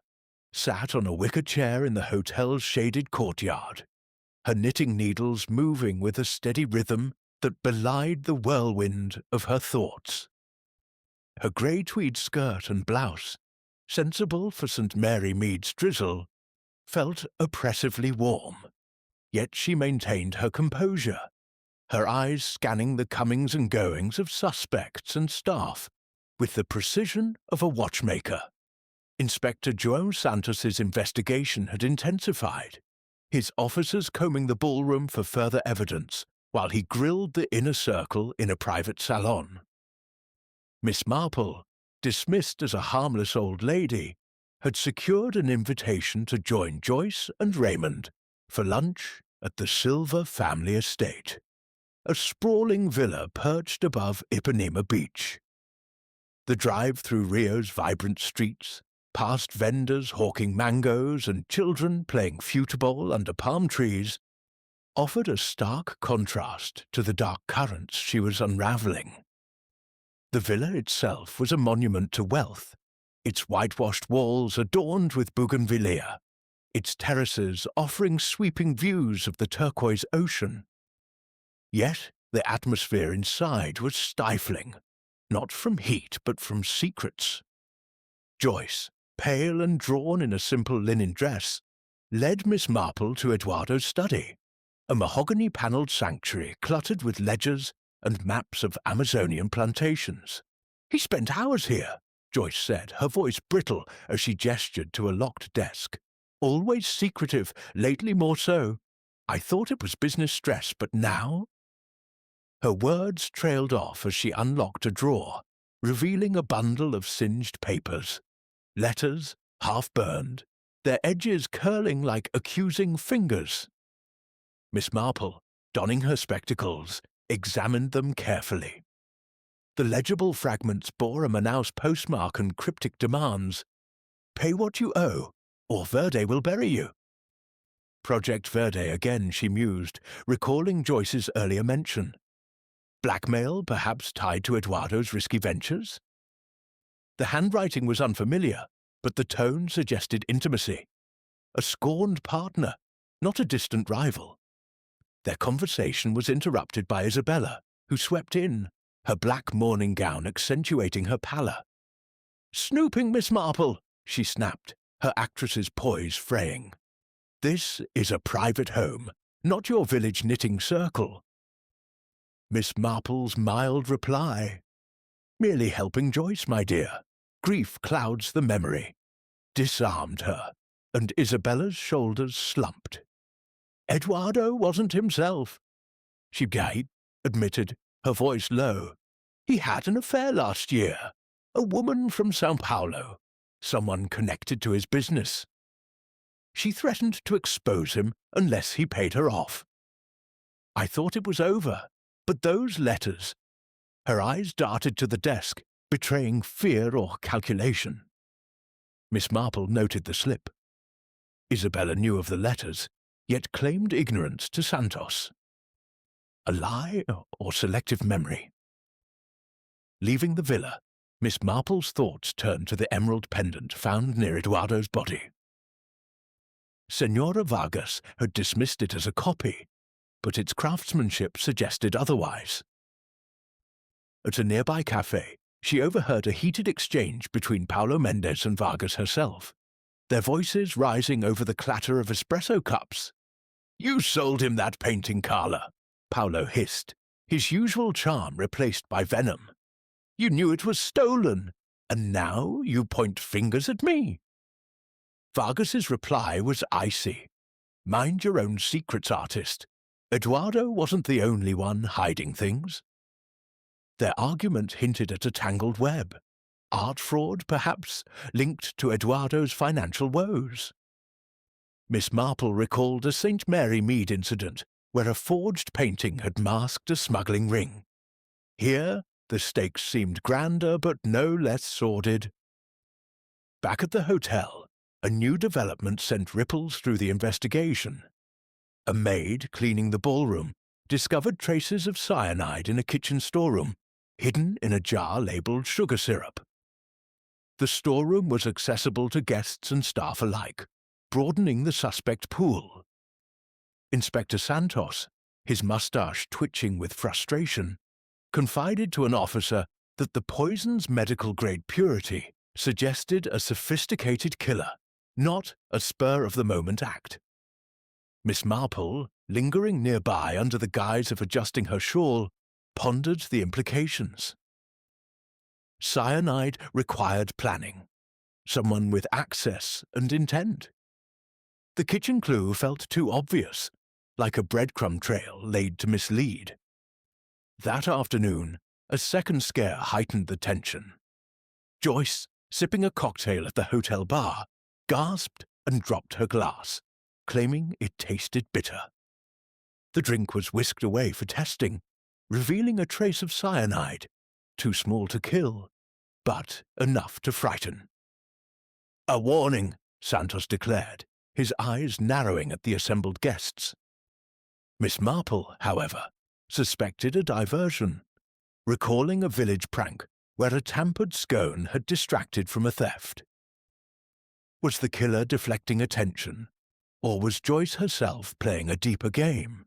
sat on a wicker chair in the hotel's shaded courtyard, her knitting needles moving with a steady rhythm that belied the whirlwind of her thoughts. Her grey tweed skirt and blouse, sensible for St. Mary Mead's drizzle, felt oppressively warm, yet she maintained her composure, her eyes scanning the comings and goings of suspects and staff with the precision of a watchmaker. Inspector João Santos's investigation had intensified, his officers combing the ballroom for further evidence while he grilled the inner circle in a private salon. Miss Marple, dismissed as a harmless old lady, had secured an invitation to join Joyce and Raymond for lunch at the Silver family estate, a sprawling villa perched above Ipanema Beach. The drive through Rio's vibrant streets, past vendors hawking mangoes and children playing football under palm trees, offered a stark contrast to the dark currents she was unraveling. The villa itself was a monument to wealth, its whitewashed walls adorned with bougainvillea, its terraces offering sweeping views of the turquoise ocean. Yet the atmosphere inside was stifling, not from heat but from secrets. Joyce, pale and drawn in a simple linen dress, led Miss Marple to Eduardo's study, a mahogany-panelled sanctuary cluttered with ledgers and maps of Amazonian plantations. "He spent hours here," Joyce said, her voice brittle as she gestured to a locked desk. Always secretive, lately more so. I thought it was business stress, but now—" Her words trailed off as she unlocked a drawer, revealing a bundle of singed papers. Letters, half-burned, their edges curling like accusing fingers. Miss Marple, donning her spectacles, examined them carefully. The legible fragments bore a Manaus postmark and cryptic demands. "Pay what you owe, or Verde will bury you." Project Verde again, she mused, recalling Joyce's earlier mention. Blackmail, perhaps tied to Eduardo's risky ventures? The handwriting was unfamiliar, but the tone suggested intimacy. A scorned partner, not a distant rival. Their conversation was interrupted by Isabella, who swept in, her black morning gown accentuating her pallor. "Snooping, Miss Marple," she snapped, her actress's poise fraying. "This is a private home, not your village knitting circle." Miss Marple's mild reply: "Merely helping Joyce, my dear. Grief clouds the memory," disarmed her, and Isabella's shoulders slumped. "Eduardo wasn't himself," she admitted, her voice low. "He had an affair last year. A woman from Sao Paulo, someone connected to his business. She threatened to expose him unless he paid her off. I thought it was over, but those letters—" Her eyes darted to the desk, betraying fear or calculation. Miss Marple noted the slip. Isabella knew of the letters, yet claimed ignorance to Santos. A lie or selective memory? Leaving the villa, Miss Marple's thoughts turned to the emerald pendant found near Eduardo's body. Senora Vargas had dismissed it as a copy, but its craftsmanship suggested otherwise. At a nearby cafe, she overheard a heated exchange between Paulo Mendes and Vargas herself, their voices rising over the clatter of espresso cups. "You sold him that painting, Carla," Paulo hissed, his usual charm replaced by venom. "You knew it was stolen, and now you point fingers at me." Vargas's reply was icy. "Mind your own secrets, artist. Eduardo wasn't the only one hiding things." Their argument hinted at a tangled web. Art fraud, perhaps, linked to Eduardo's financial woes. Miss Marple recalled a St. Mary Mead incident where a forged painting had masked a smuggling ring. Here, the stakes seemed grander but no less sordid. Back at the hotel, a new development sent ripples through the investigation. A maid cleaning the ballroom discovered traces of cyanide in a kitchen storeroom, hidden in a jar labeled sugar syrup. The storeroom was accessible to guests and staff alike, broadening the suspect pool. Inspector Santos, his mustache twitching with frustration, confided to an officer that the poison's medical-grade purity suggested a sophisticated killer, not a spur-of-the-moment act. Miss Marple, lingering nearby under the guise of adjusting her shawl, pondered the implications. Cyanide required planning, someone with access and intent. The kitchen clue felt too obvious, like a breadcrumb trail laid to mislead. That afternoon, a second scare heightened the tension. Joyce, sipping a cocktail at the hotel bar, gasped and dropped her glass, claiming it tasted bitter. The drink was whisked away for testing, revealing a trace of cyanide, too small to kill, but enough to frighten. "A warning," Santos declared, his eyes narrowing at the assembled guests. Miss Marple, however, suspected a diversion, recalling a village prank where a tampered scone had distracted from a theft. Was the killer deflecting attention, or was Joyce herself playing a deeper game?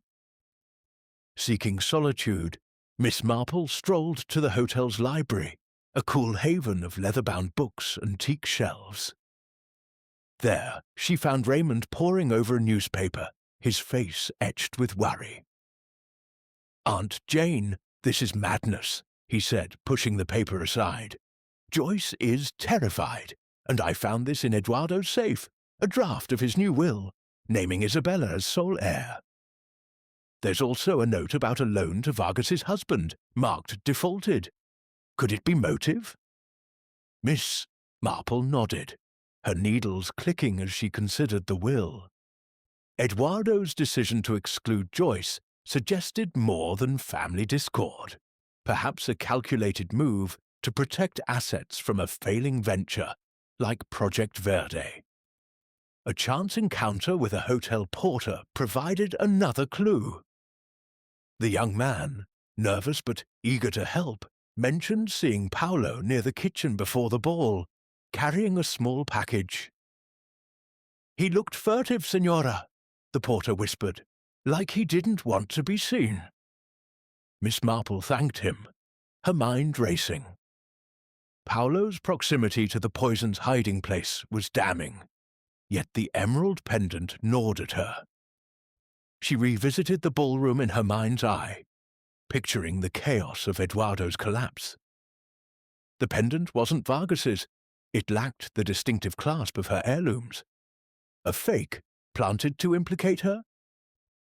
Seeking solitude, Miss Marple strolled to the hotel's library, a cool haven of leather-bound books and teak shelves. There, she found Raymond poring over a newspaper, his face etched with worry. "Aunt Jane, this is madness," he said, pushing the paper aside. "Joyce is terrified, and I found this in Eduardo's safe. a draft of his new will, naming Isabella as sole heir. There's also a note about a loan to Vargas's husband, marked defaulted. Could it be motive? Miss Marple nodded, her needles clicking as she considered the will. Eduardo's decision to exclude Joyce suggested more than family discord, perhaps a calculated move to protect assets from a failing venture like Project Verde. A chance encounter with a hotel porter provided another clue. The young man, nervous but eager to help, mentioned seeing Paolo near the kitchen before the ball, carrying a small package. "He looked furtive, Senora," the porter whispered, like he didn't want to be seen. Miss Marple thanked him, her mind racing. Paolo's proximity to the poison's hiding place was damning, yet the emerald pendant gnawed at her. She revisited the ballroom in her mind's eye, picturing the chaos of Eduardo's collapse. The pendant wasn't Vargas's. It lacked the distinctive clasp of her heirlooms. A fake, planted to implicate her?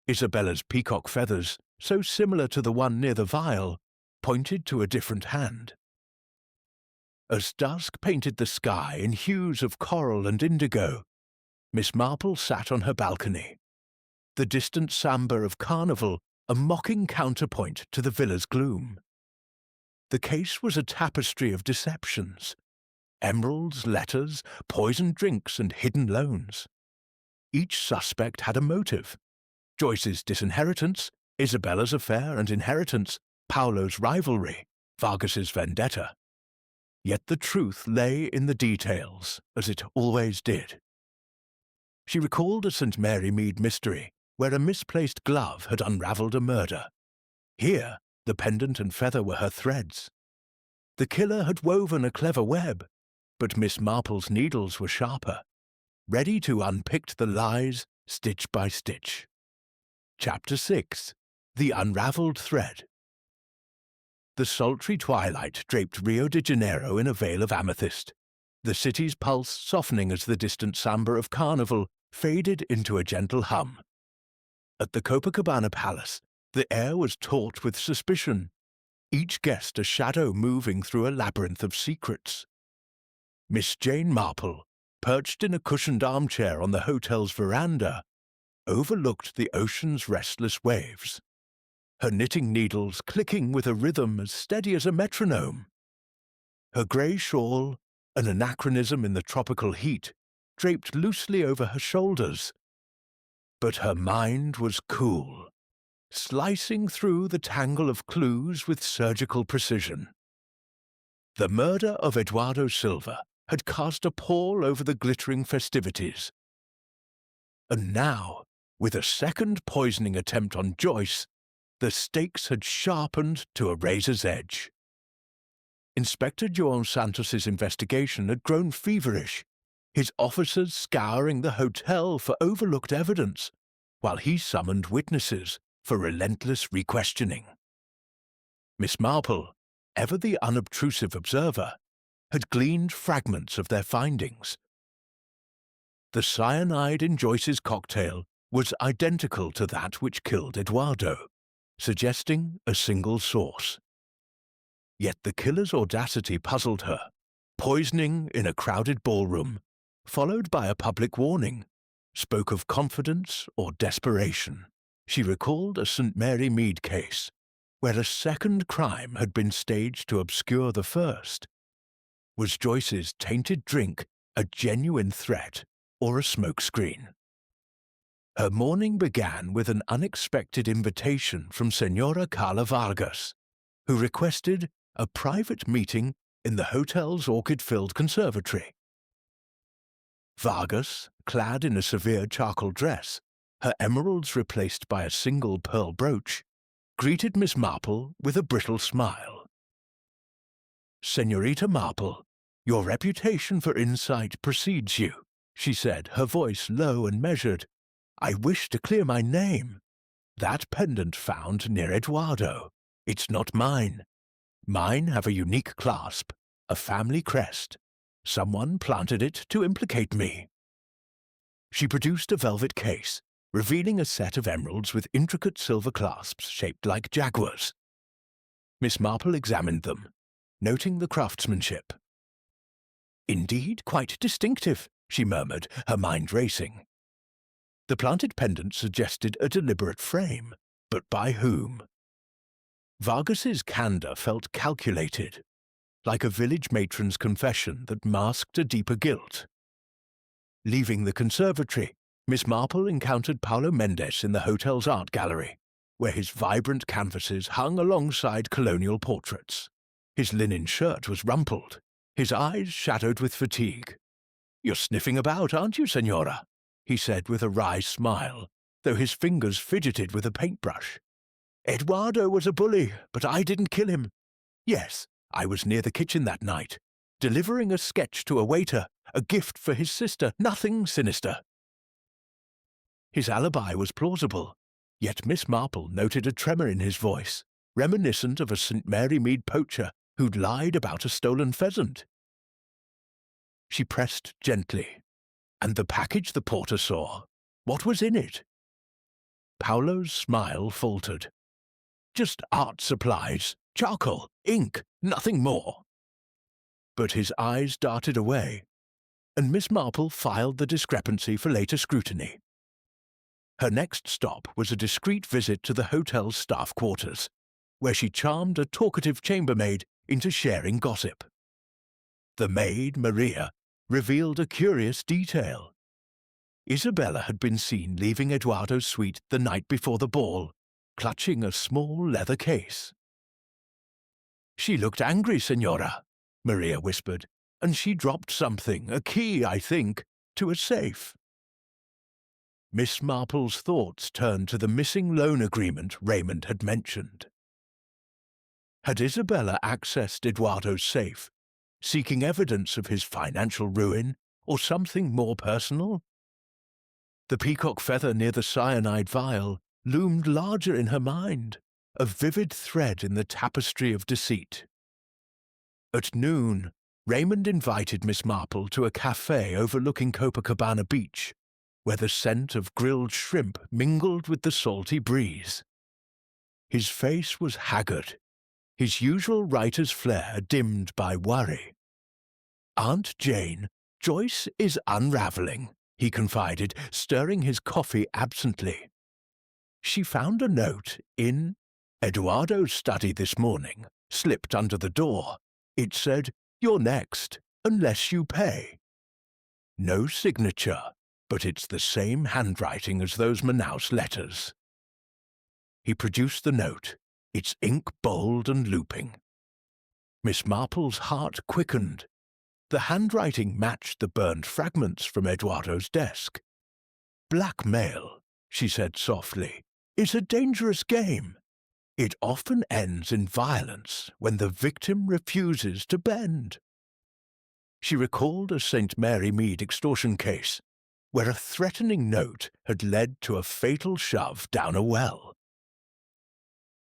Isabella's peacock feathers, so similar to the one near the vial, pointed to a different hand. As dusk painted the sky in hues of coral and indigo, Miss Marple sat on her balcony, the distant samba of carnival a mocking counterpoint to the villa's gloom. The case was a tapestry of deceptions: emeralds, letters, poisoned drinks, and hidden loans. Each suspect had a motive: Joyce's disinheritance, Isabella's affair and inheritance, Paolo's rivalry, Vargas's vendetta. Yet the truth lay in the details, as it always did. She recalled a St. Mary Mead mystery, where a misplaced glove had unravelled a murder. Here, the pendant and feather were her threads. The killer had woven a clever web, but Miss Marple's needles were sharper, ready to unpick the lies stitch by stitch. Chapter 6. The Unravelled Thread. The sultry twilight draped Rio de Janeiro in a veil of amethyst, the city's pulse softening as the distant samba of carnival faded into a gentle hum. At the Copacabana Palace, the air was taut with suspicion, each guest a shadow moving through a labyrinth of secrets. Miss Jane Marple, perched in a cushioned armchair on the hotel's veranda, overlooked the ocean's restless waves, her knitting needles clicking with a rhythm as steady as a metronome. Her grey shawl, an anachronism in the tropical heat, draped loosely over her shoulders. But her mind was cool, slicing through the tangle of clues with surgical precision. The murder of Eduardo Silva had cast a pall over the glittering festivities. And now, with a second poisoning attempt on Joyce, the stakes had sharpened to a razor's edge. Inspector João Santos's investigation had grown feverish, his officers scouring the hotel for overlooked evidence, while he summoned witnesses for relentless re-questioning. Miss Marple, ever the unobtrusive observer, had gleaned fragments of their findings. The cyanide in Joyce's cocktail was identical to that which killed Eduardo, suggesting a single source. Yet the killer's audacity puzzled her. Poisoning in a crowded ballroom, followed by a public warning, spoke of confidence or desperation. She recalled a St. Mary Mead case, where a second crime had been staged to obscure the first. Was Joyce's tainted drink a genuine threat or a smokescreen? Her morning began with an unexpected invitation from Senora Carla Vargas, who requested a private meeting in the hotel's orchid-filled conservatory. Vargas, clad in a severe charcoal dress, her emeralds replaced by a single pearl brooch, greeted Miss Marple with a brittle smile. "Señorita Marple, your reputation for insight precedes you," she said, her voice low and measured. "I wish to clear my name. That pendant found near Eduardo. It's not mine. Mine have a unique clasp, a family crest. Someone planted it to implicate me." She produced a velvet case, revealing a set of emeralds with intricate silver clasps shaped like jaguars. Miss Marple examined them, noting the craftsmanship. "Indeed, quite distinctive," she murmured, her mind racing. The planted pendant suggested a deliberate frame, but by whom? Vargas's candour felt calculated, like a village matron's confession that masked a deeper guilt. Leaving the conservatory, Miss Marple encountered Paulo Mendes in the hotel's art gallery, where his vibrant canvases hung alongside colonial portraits. His linen shirt was rumpled, his eyes shadowed with fatigue. "You're sniffing about, aren't you, Senora?" he said with a wry smile, though his fingers fidgeted with a paintbrush. "Eduardo was a bully, but I didn't kill him. Yes, I was near the kitchen that night, delivering a sketch to a waiter, a gift for his sister, nothing sinister." His alibi was plausible, yet Miss Marple noted a tremor in his voice, reminiscent of a St. Mary Mead poacher who'd lied about a stolen pheasant. She pressed gently. "And the package the porter saw, what was in it?" Paulo's smile faltered. "Just art supplies, charcoal, ink, nothing more." But his eyes darted away, and Miss Marple filed the discrepancy for later scrutiny. Her next stop was a discreet visit to the hotel's staff quarters, where she charmed a talkative chambermaid into sharing gossip. The maid, Maria, revealed a curious detail. Isabella had been seen leaving Eduardo's suite the night before the ball, clutching a small leather case. "She looked angry, Senora," Maria whispered, "and she dropped something, a key, I think, to a safe." Miss Marple's thoughts turned to the missing loan agreement Raymond had mentioned. Had Isabella accessed Eduardo's safe, seeking evidence of his financial ruin or something more personal? The peacock feather near the cyanide vial loomed larger in her mind, a vivid thread in the tapestry of deceit. At noon, Raymond invited Miss Marple to a cafe overlooking Copacabana Beach, where the scent of grilled shrimp mingled with the salty breeze. His face was haggard, his usual writer's flair dimmed by worry. "Aunt Jane, Joyce is unraveling," he confided, stirring his coffee absently. "She found a note in Eduardo's study this morning, slipped under the door. It said, 'You're next, unless you pay.' No signature, but it's the same handwriting as those Manaus letters." He produced the note, its ink bold and looping. Miss Marple's heart quickened. The handwriting matched the burned fragments from Eduardo's desk. "Blackmail," she said softly, "is a dangerous game. It often ends in violence when the victim refuses to bend." She recalled a St. Mary Mead extortion case, where a threatening note had led to a fatal shove down a well.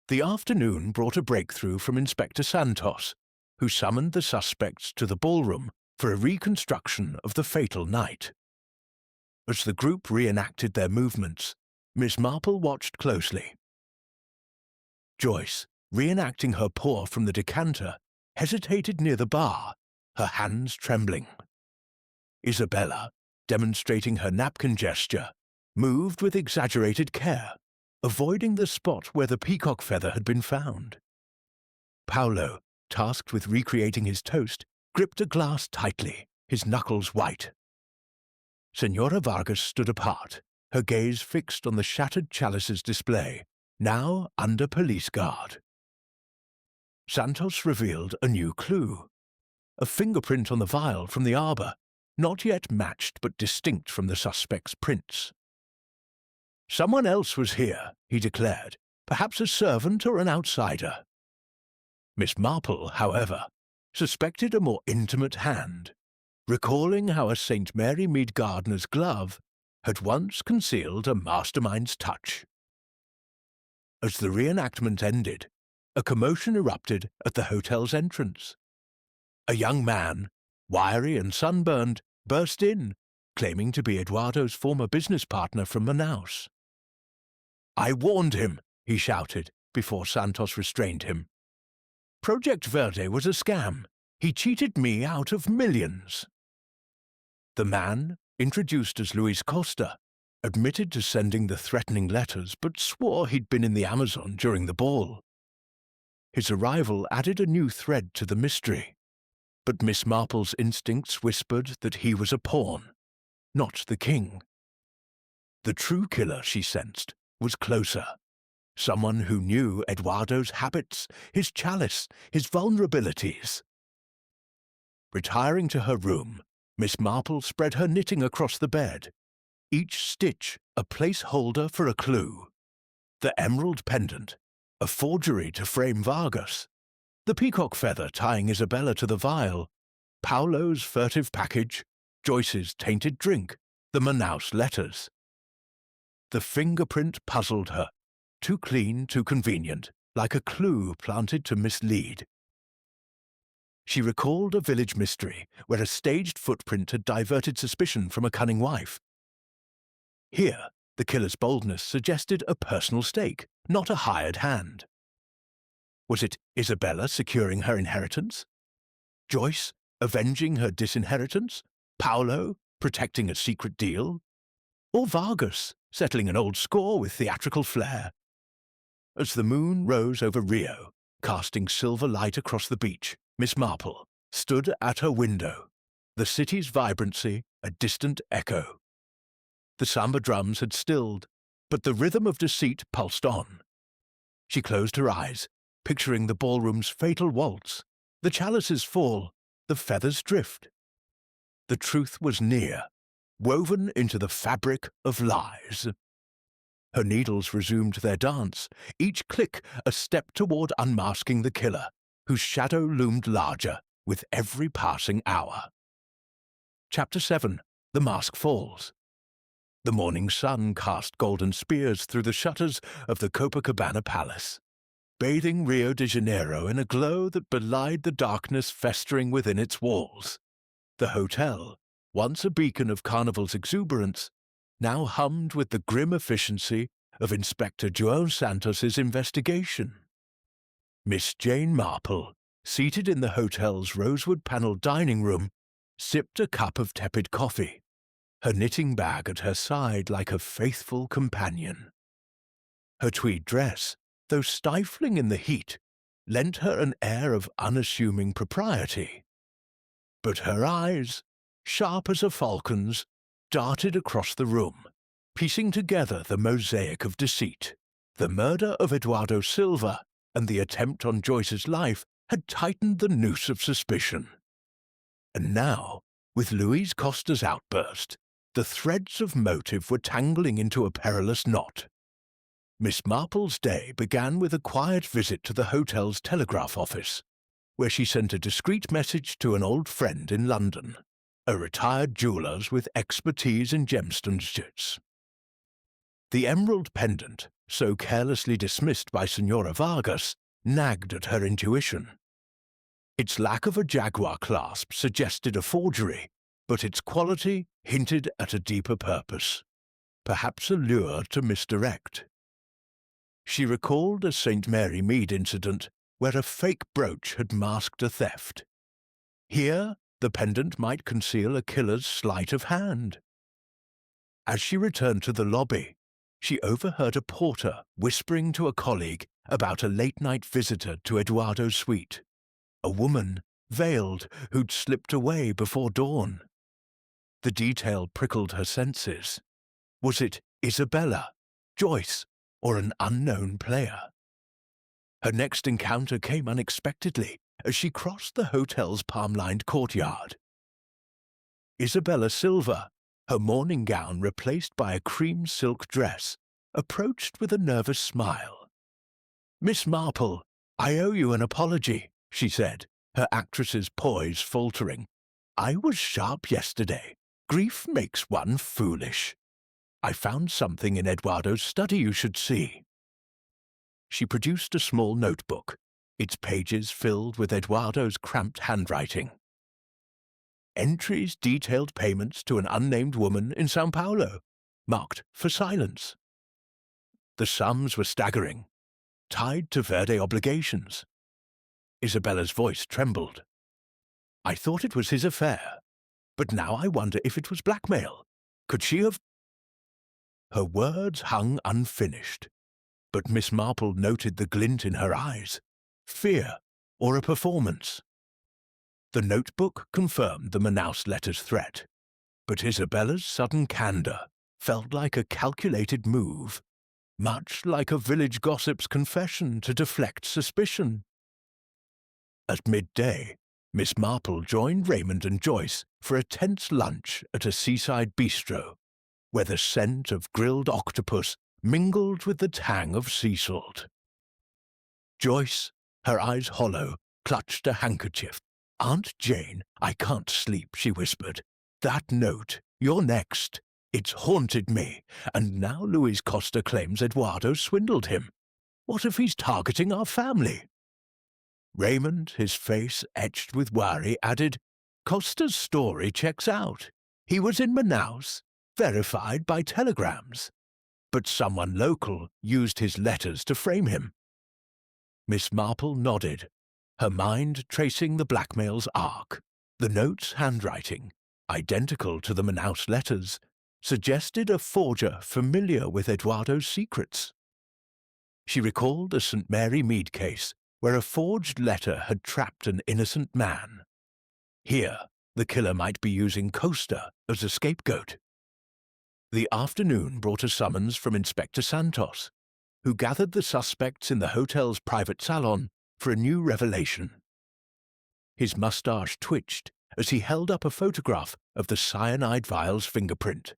The afternoon brought a breakthrough from Inspector Santos, who summoned the suspects to the ballroom for a reconstruction of the fatal night. As the group reenacted their movements, Miss Marple watched closely. Joyce, reenacting her pour from the decanter, hesitated near the bar, her hands trembling. Isabella, demonstrating her napkin gesture, moved with exaggerated care, avoiding the spot where the peacock feather had been found. Paulo, tasked with recreating his toast, gripped a glass tightly, his knuckles white. Senora Vargas stood apart, her gaze fixed on the shattered chalice's display, now under police guard. Santos revealed a new clue. A fingerprint on the vial from the arbor, not yet matched but distinct from the suspect's prints. "Someone else was here," he declared, "perhaps a servant or an outsider." Miss Marple, however, suspected a more intimate hand, recalling how a St. Mary Mead gardener's glove had once concealed a mastermind's touch. As the reenactment ended, a commotion erupted at the hotel's entrance. A young man, wiry and sunburned, burst in, claiming to be Eduardo's former business partner from Manaus. "I warned him," he shouted, before Santos restrained him. "Project Verde was a scam. He cheated me out of millions." The man, introduced as Luis Costa, admitted to sending the threatening letters but swore he'd been in the Amazon during the ball. His arrival added a new thread to the mystery, but Miss Marple's instincts whispered that he was a pawn, not the king. The true killer, she sensed, was closer. Someone who knew Eduardo's habits, his chalice, his vulnerabilities. Retiring to her room, Miss Marple spread her knitting across the bed, each stitch a placeholder for a clue. The emerald pendant, a forgery to frame Vargas, the peacock feather tying Isabella to the vial, Paolo's furtive package, Joyce's tainted drink, the Manaus letters. The fingerprint puzzled her, too clean, too convenient, like a clue planted to mislead. She recalled a village mystery where a staged footprint had diverted suspicion from a cunning wife. Here, the killer's boldness suggested a personal stake, not a hired hand. Was it Isabella securing her inheritance? Joyce avenging her disinheritance? Paolo protecting a secret deal? Or Vargas settling an old score with theatrical flair? As the moon rose over Rio, casting silver light across the beach, Miss Marple stood at her window, the city's vibrancy a distant echo. The samba drums had stilled, but the rhythm of deceit pulsed on. She closed her eyes, picturing the ballroom's fatal waltz, the chalices fall, the feathers drift. The truth was near, woven into the fabric of lies. Her needles resumed their dance, each click a step toward unmasking the killer, whose shadow loomed larger with every passing hour. Chapter 7. The Mask Falls. The morning sun cast golden spears through the shutters of the Copacabana Palace, bathing Rio de Janeiro in a glow that belied the darkness festering within its walls. The hotel, once a beacon of Carnival's exuberance, now hummed with the grim efficiency of Inspector João Santos's investigation. Miss Jane Marple, seated in the hotel's rosewood-panelled dining room, sipped a cup of tepid coffee, her knitting bag at her side like a faithful companion. Her tweed dress, though stifling in the heat, lent her an air of unassuming propriety. But her eyes, sharp as a falcon's, darted across the room, piecing together the mosaic of deceit. The murder of Eduardo Silva and the attempt on Joyce's life had tightened the noose of suspicion. And now, with Luis Costa's outburst, the threads of motive were tangling into a perilous knot. Miss Marple's day began with a quiet visit to the hotel's telegraph office, where she sent a discreet message to an old friend in London, a retired jeweller with expertise in gemstones. The emerald pendant, so carelessly dismissed by Senora Vargas, nagged at her intuition. Its lack of a jaguar clasp suggested a forgery, but its quality hinted at a deeper purpose, perhaps a lure to misdirect. She recalled a St. Mary Mead incident where a fake brooch had masked a theft. Here, the pendant might conceal a killer's sleight of hand. As she returned to the lobby, she overheard a porter whispering to a colleague about a late-night visitor to Eduardo's suite, a woman, veiled, who'd slipped away before dawn. The detail prickled her senses. Was it Isabella, Joyce, or an unknown player? Her next encounter came unexpectedly as she crossed the hotel's palm-lined courtyard. Isabella Silva, her morning gown replaced by a cream silk dress, approached with a nervous smile. "Miss Marple, I owe you an apology," she said, her actress's poise faltering. "I was sharp yesterday. Grief makes one foolish. I found something in Eduardo's study you should see." She produced a small notebook, its pages filled with Eduardo's cramped handwriting. Entries detailed payments to an unnamed woman in São Paulo, marked for silence. The sums were staggering, tied to Verde obligations. Isabella's voice trembled. I thought it was his affair, but now I wonder if it was blackmail. Could she have... Her words hung unfinished, but Miss Marple noted the glint in her eyes. Fear, or a performance. The notebook confirmed the Manaus letter's threat, but Isabella's sudden candour felt like a calculated move, much like a village gossip's confession to deflect suspicion. At midday, Miss Marple joined Raymond and Joyce for a tense lunch at a seaside bistro, where the scent of grilled octopus mingled with the tang of sea salt. Joyce, her eyes hollow, clutched a handkerchief. Aunt Jane, I can't sleep, she whispered. That note, you're next. It's haunted me, and now Luis Costa claims Eduardo swindled him. What if he's targeting our family? Raymond, his face etched with worry, added, Costa's story checks out. He was in Manaus, verified by telegrams. But someone local used his letters to frame him. Miss Marple nodded, her mind tracing the blackmail's arc. The note's handwriting, identical to the Manaus letters, suggested a forger familiar with Eduardo's secrets. She recalled a St. Mary Mead case where a forged letter had trapped an innocent man. Here, the killer might be using Costa as a scapegoat. The afternoon brought a summons from Inspector Santos, who gathered the suspects in the hotel's private salon for a new revelation. His mustache twitched as he held up a photograph of the cyanide vial's fingerprint,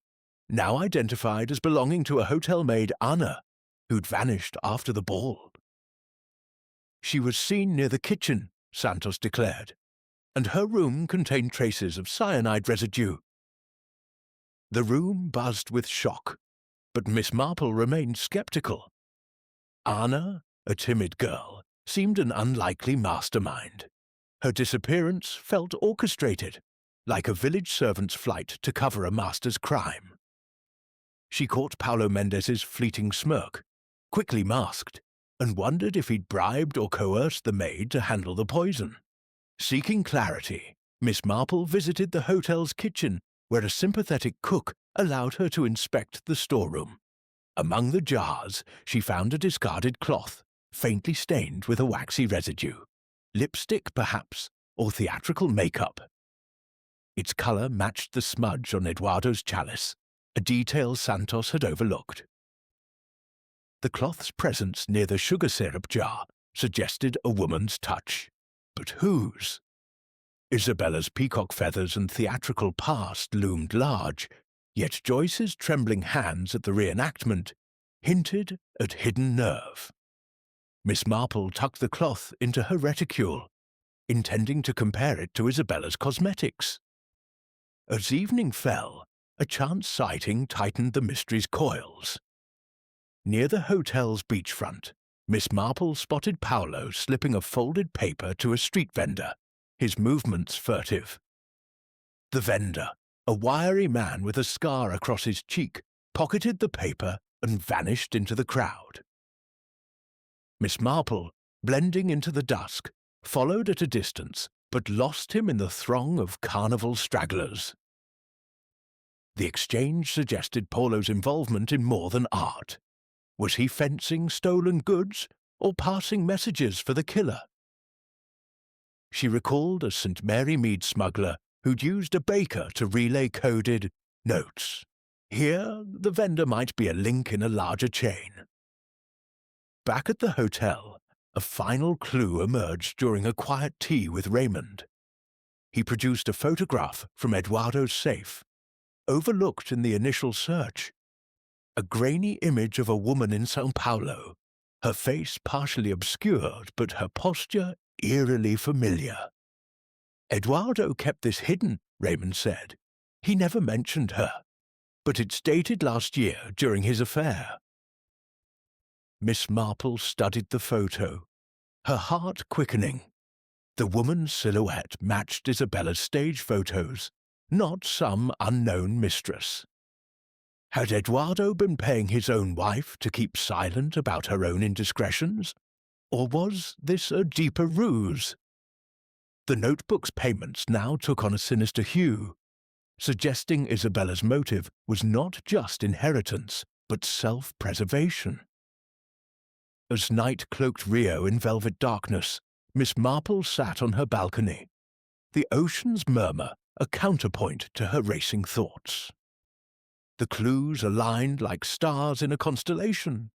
now identified as belonging to a hotel maid, Anna, who'd vanished after the ball. She was seen near the kitchen, Santos declared, and her room contained traces of cyanide residue. The room buzzed with shock, but Miss Marple remained skeptical. Anna, a timid girl, seemed an unlikely mastermind. Her disappearance felt orchestrated, like a village servant's flight to cover a master's crime. She caught Paulo Mendes's fleeting smirk, quickly masked, and wondered if he'd bribed or coerced the maid to handle the poison. Seeking clarity, Miss Marple visited the hotel's kitchen, where a sympathetic cook allowed her to inspect the storeroom. Among the jars, she found a discarded cloth, faintly stained with a waxy residue. Lipstick, perhaps, or theatrical makeup. Its colour matched the smudge on Eduardo's chalice, a detail Santos had overlooked. The cloth's presence near the sugar syrup jar suggested a woman's touch. But whose? Isabella's peacock feathers and theatrical past loomed large, yet Joyce's trembling hands at the reenactment hinted at hidden nerve. Miss Marple tucked the cloth into her reticule, intending to compare it to Isabella's cosmetics. As evening fell, a chance sighting tightened the mystery's coils. Near the hotel's beachfront, Miss Marple spotted Paulo slipping a folded paper to a street vendor, his movements furtive. The vendor, a wiry man with a scar across his cheek, pocketed the paper and vanished into the crowd. Miss Marple, blending into the dusk, followed at a distance, but lost him in the throng of carnival stragglers. The exchange suggested Paulo's involvement in more than art. Was he fencing stolen goods or passing messages for the killer? She recalled a St. Mary Mead smuggler who'd used a baker to relay coded notes. Here, the vendor might be a link in a larger chain. Back at the hotel, a final clue emerged during a quiet tea with Raymond. He produced a photograph from Eduardo's safe, overlooked in the initial search. A grainy image of a woman in São Paulo, her face partially obscured but her posture eerily familiar. Eduardo kept this hidden, Raymond said. He never mentioned her, but it's dated last year during his affair. Miss Marple studied the photo, her heart quickening. The woman's silhouette matched Isabella's stage photos, not some unknown mistress. Had Eduardo been paying his own wife to keep silent about her own indiscretions? Or was this a deeper ruse? The notebook's payments now took on a sinister hue, suggesting Isabella's motive was not just inheritance, but self-preservation. As night cloaked Rio in velvet darkness, Miss Marple sat on her balcony, the ocean's murmur a counterpoint to her racing thoughts. The clues aligned like stars in a constellation.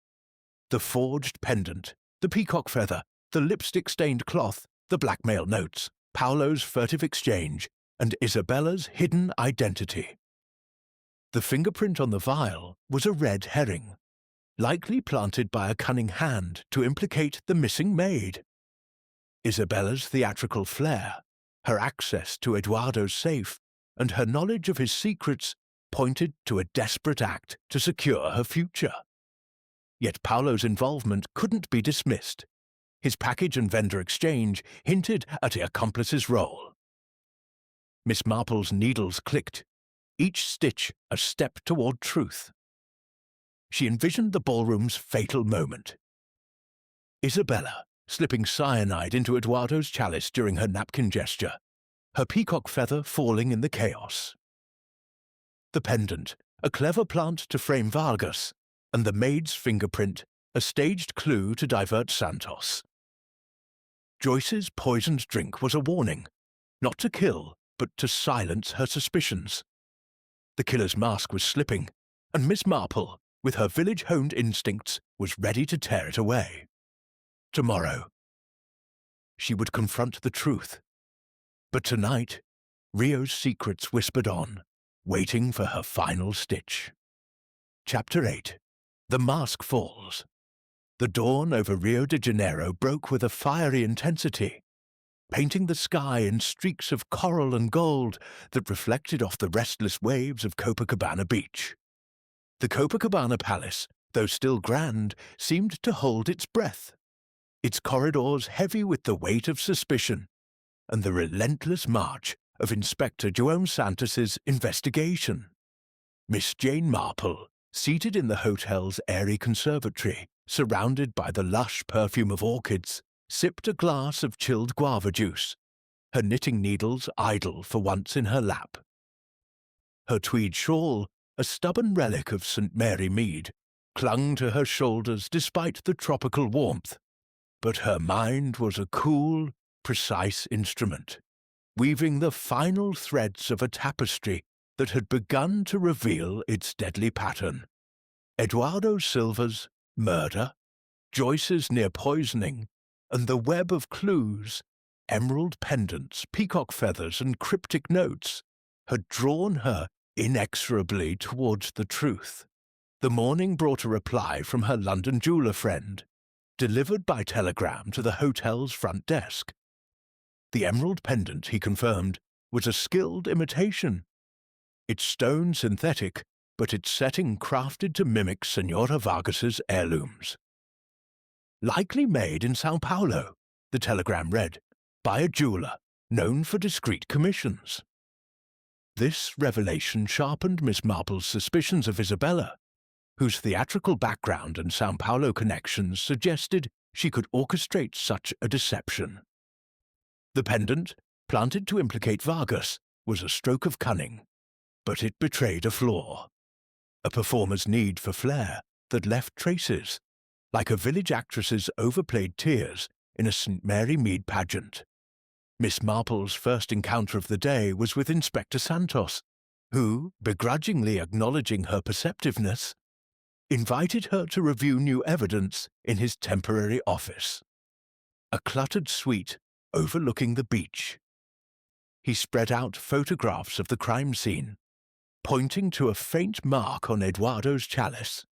The forged pendant, the peacock feather, the lipstick-stained cloth, the blackmail notes, Paolo's furtive exchange, and Isabella's hidden identity. The fingerprint on the vial was a red herring, likely planted by a cunning hand to implicate the missing maid. Isabella's theatrical flair, her access to Eduardo's safe, and her knowledge of his secrets pointed to a desperate act to secure her future. Yet Paolo's involvement couldn't be dismissed. His package and vendor exchange hinted at the accomplice's role. Miss Marple's needles clicked, each stitch a step toward truth. She envisioned the ballroom's fatal moment. Isabella, slipping cyanide into Eduardo's chalice during her napkin gesture, her peacock feather falling in the chaos. The pendant, a clever plant to frame Vargas, and the maid's fingerprint, a staged clue to divert Santos. Joyce's poisoned drink was a warning, not to kill, but to silence her suspicions. The killer's mask was slipping, and Miss Marple, with her village-honed instincts, was ready to tear it away. Tomorrow, she would confront the truth. But tonight, Rio's secrets whispered on, waiting for her final stitch. Chapter 8. The Mask Falls. The dawn over Rio de Janeiro broke with a fiery intensity, painting the sky in streaks of coral and gold that reflected off the restless waves of Copacabana Beach. The Copacabana Palace, though still grand, seemed to hold its breath, its corridors heavy with the weight of suspicion and the relentless march of Inspector João Santos's investigation. Miss Jane Marple, seated in the hotel's airy conservatory, surrounded by the lush perfume of orchids, sipped a glass of chilled guava juice, her knitting needles idle for once in her lap. Her tweed shawl, a stubborn relic of St. Mary Mead, clung to her shoulders despite the tropical warmth, but her mind was a cool, precise instrument, weaving the final threads of a tapestry that had begun to reveal its deadly pattern. Eduardo Silva's murder, Joyce's near-poisoning, and the web of clues, emerald pendants, peacock feathers, and cryptic notes, had drawn her inexorably towards the truth. The morning brought a reply from her London jeweller friend, delivered by telegram to the hotel's front desk. The emerald pendant, he confirmed, was a skilled imitation. Its stone synthetic, but its setting crafted to mimic Senora Vargas's heirlooms. Likely made in Sao Paulo, the telegram read, by a jeweller known for discreet commissions. This revelation sharpened Miss Marple's suspicions of Isabella, whose theatrical background and Sao Paulo connections suggested she could orchestrate such a deception. The pendant, planted to implicate Vargas, was a stroke of cunning, but it betrayed a flaw. A performer's need for flair that left traces, like a village actress's overplayed tears in a St. Mary Mead pageant. Miss Marple's first encounter of the day was with Inspector Santos, who, begrudgingly acknowledging her perceptiveness, invited her to review new evidence in his temporary office, a cluttered suite overlooking the beach. He spread out photographs of the crime scene, pointing to a faint mark on Eduardo's chalice,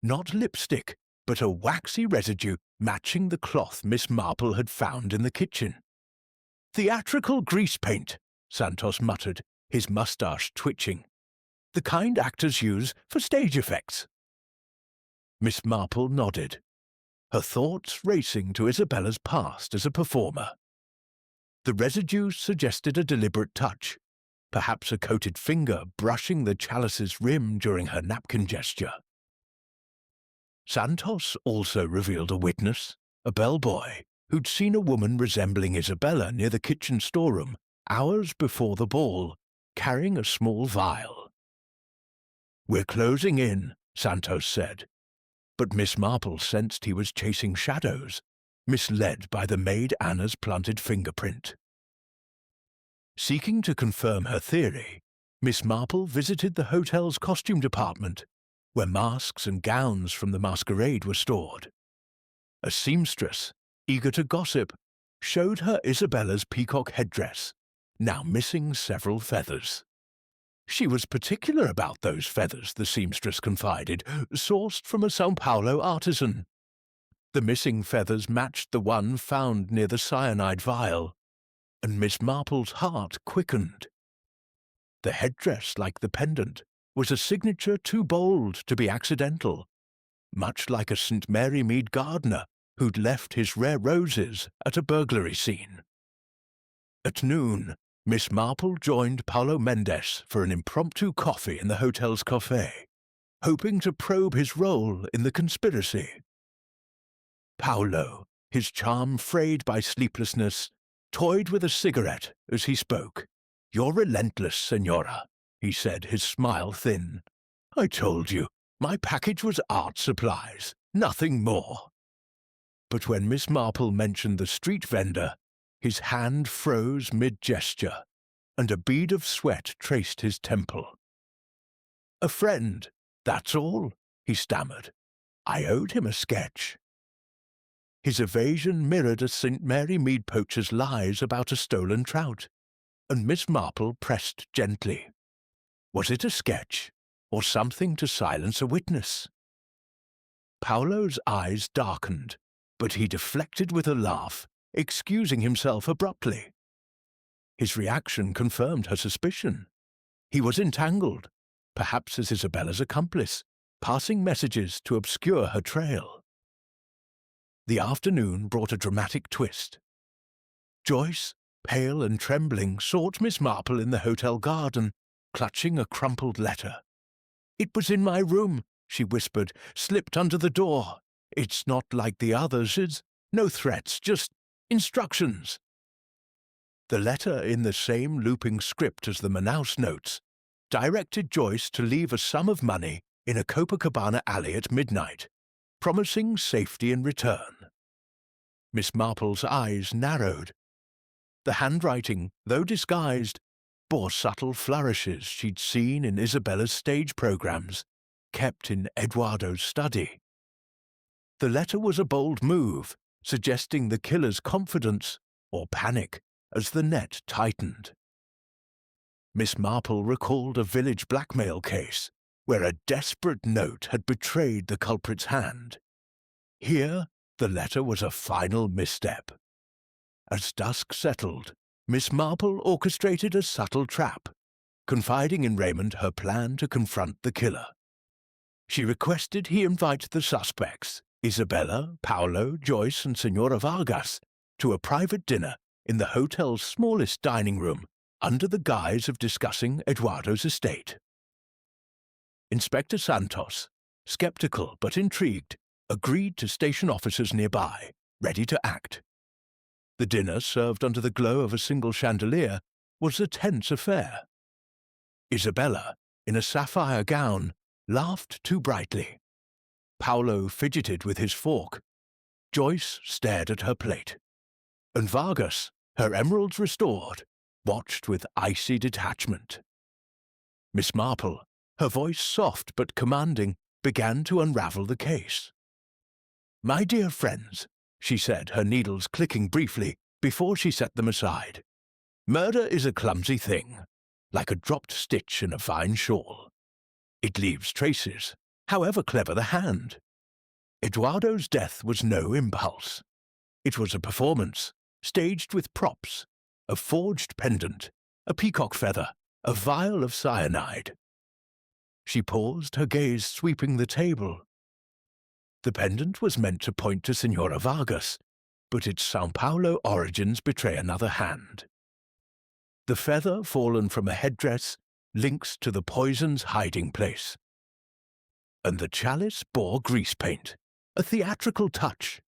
not lipstick, but a waxy residue matching the cloth Miss Marple had found in the kitchen. "Theatrical grease paint," Santos muttered, his moustache twitching. "The kind actors use for stage effects." Miss Marple nodded, her thoughts racing to Isabella's past as a performer. The residue suggested a deliberate touch, perhaps a coated finger brushing the chalice's rim during her napkin gesture. Santos also revealed a witness, a bellboy, who'd seen a woman resembling Isabella near the kitchen storeroom hours before the ball, carrying a small vial. "We're closing in," Santos said, but Miss Marple sensed he was chasing shadows, misled by the maid Anna's planted fingerprint. Seeking to confirm her theory, Miss Marple visited the hotel's costume department, where masks and gowns from the masquerade were stored. A seamstress, eager to gossip, showed her Isabella's peacock headdress, now missing several feathers. She was particular about those feathers, the seamstress confided, sourced from a São Paulo artisan. The missing feathers matched the one found near the cyanide vial, and Miss Marple's heart quickened. The headdress, like the pendant, was a signature too bold to be accidental, much like a St. Mary Mead gardener who'd left his rare roses at a burglary scene. At noon, Miss Marple joined Paulo Mendes for an impromptu coffee in the hotel's café, hoping to probe his role in the conspiracy. Paulo, his charm frayed by sleeplessness, toyed with a cigarette as he spoke. "You're relentless, Senora," he said, his smile thin. "I told you, my package was art supplies, nothing more." But when Miss Marple mentioned the street vendor, his hand froze mid-gesture, and a bead of sweat traced his temple. "A friend, that's all," he stammered. "I owed him a sketch." His evasion mirrored a St. Mary Mead poacher's lies about a stolen trout, and Miss Marple pressed gently. Was it a sketch, or something to silence a witness? Paulo's eyes darkened, but he deflected with a laugh, excusing himself abruptly. His reaction confirmed her suspicion. He was entangled, perhaps as Isabella's accomplice, passing messages to obscure her trail. The afternoon brought a dramatic twist. Joyce, pale and trembling, sought Miss Marple in the hotel garden, clutching a crumpled letter. "It was in my room," she whispered, "slipped under the door. It's not like the others, it's no threats, just instructions." The letter, in the same looping script as the Manaus notes, directed Joyce to leave a sum of money in a Copacabana alley at midnight, promising safety in return. Miss Marple's eyes narrowed. The handwriting, though disguised, bore subtle flourishes she'd seen in Isabella's stage programs, kept in Eduardo's study. The letter was a bold move, suggesting the killer's confidence or panic as the net tightened. Miss Marple recalled a village blackmail case where a desperate note had betrayed the culprit's hand. Here, the letter was a final misstep. As dusk settled, Miss Marple orchestrated a subtle trap, confiding in Raymond her plan to confront the killer. She requested he invite the suspects, Isabella, Paulo, Joyce, and Senora Vargas, to a private dinner in the hotel's smallest dining room under the guise of discussing Eduardo's estate. Inspector Santos, skeptical but intrigued, agreed to station officers nearby, ready to act. The dinner, served under the glow of a single chandelier, was a tense affair. Isabella, in a sapphire gown, laughed too brightly. Paulo fidgeted with his fork. Joyce stared at her plate. And Vargas, her emeralds restored, watched with icy detachment. Miss Marple, her voice soft but commanding, began to unravel the case. "My dear friends," she said, her needles clicking briefly before she set them aside, "murder is a clumsy thing, like a dropped stitch in a fine shawl. It leaves traces, however clever the hand. Eduardo's death was no impulse. It was a performance, staged with props, a forged pendant, a peacock feather, a vial of cyanide." She paused, her gaze sweeping the table. The pendant was meant to point to Senora Vargas, but its Sao Paulo origins betray another hand. The feather fallen from a headdress links to the poison's hiding place. And the chalice bore grease paint, a theatrical touch.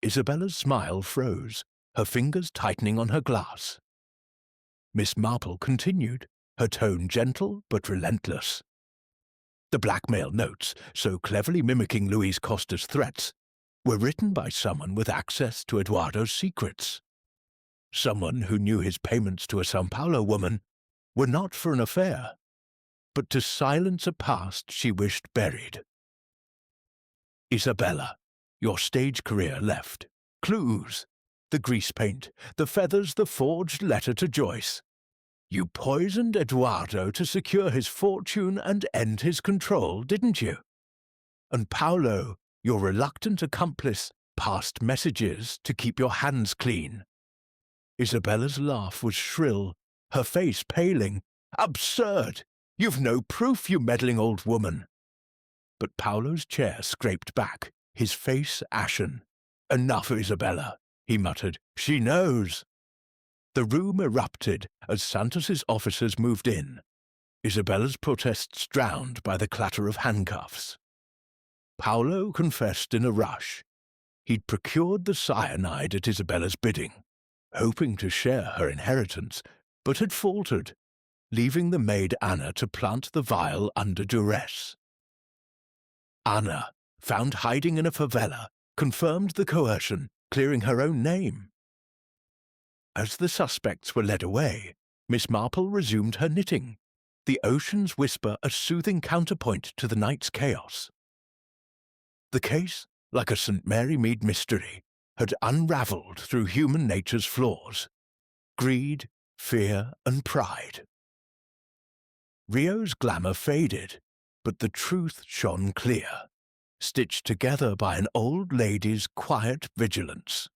Isabella's smile froze, her fingers tightening on her glass. Miss Marple continued, her tone gentle but relentless. The blackmail notes, so cleverly mimicking Luis Costa's threats, were written by someone with access to Eduardo's secrets. Someone who knew his payments to a São Paulo woman were not for an affair, but to silence a past she wished buried. Isabella, your stage career left. Clues, the grease paint, the feathers, the forged letter to Joyce. You poisoned Eduardo to secure his fortune and end his control, didn't you? And Paulo, your reluctant accomplice, passed messages to keep your hands clean. Isabella's laugh was shrill, her face paling. Absurd! You've no proof, you meddling old woman. But Paulo's chair scraped back, his face ashen. Enough, Isabella, he muttered. She knows. The room erupted as Santos's officers moved in, Isabella's protests drowned by the clatter of handcuffs. Paulo confessed in a rush. He'd procured the cyanide at Isabella's bidding, hoping to share her inheritance, but had faltered, leaving the maid Anna to plant the vial under duress. Anna, found hiding in a favela, confirmed the coercion, clearing her own name. As the suspects were led away, Miss Marple resumed her knitting, the ocean's whisper a soothing counterpoint to the night's chaos. The case, like a St. Mary Mead mystery, had unravelled through human nature's flaws, greed, fear, and pride. Rio's glamour faded, but the truth shone clear, stitched together by an old lady's quiet vigilance.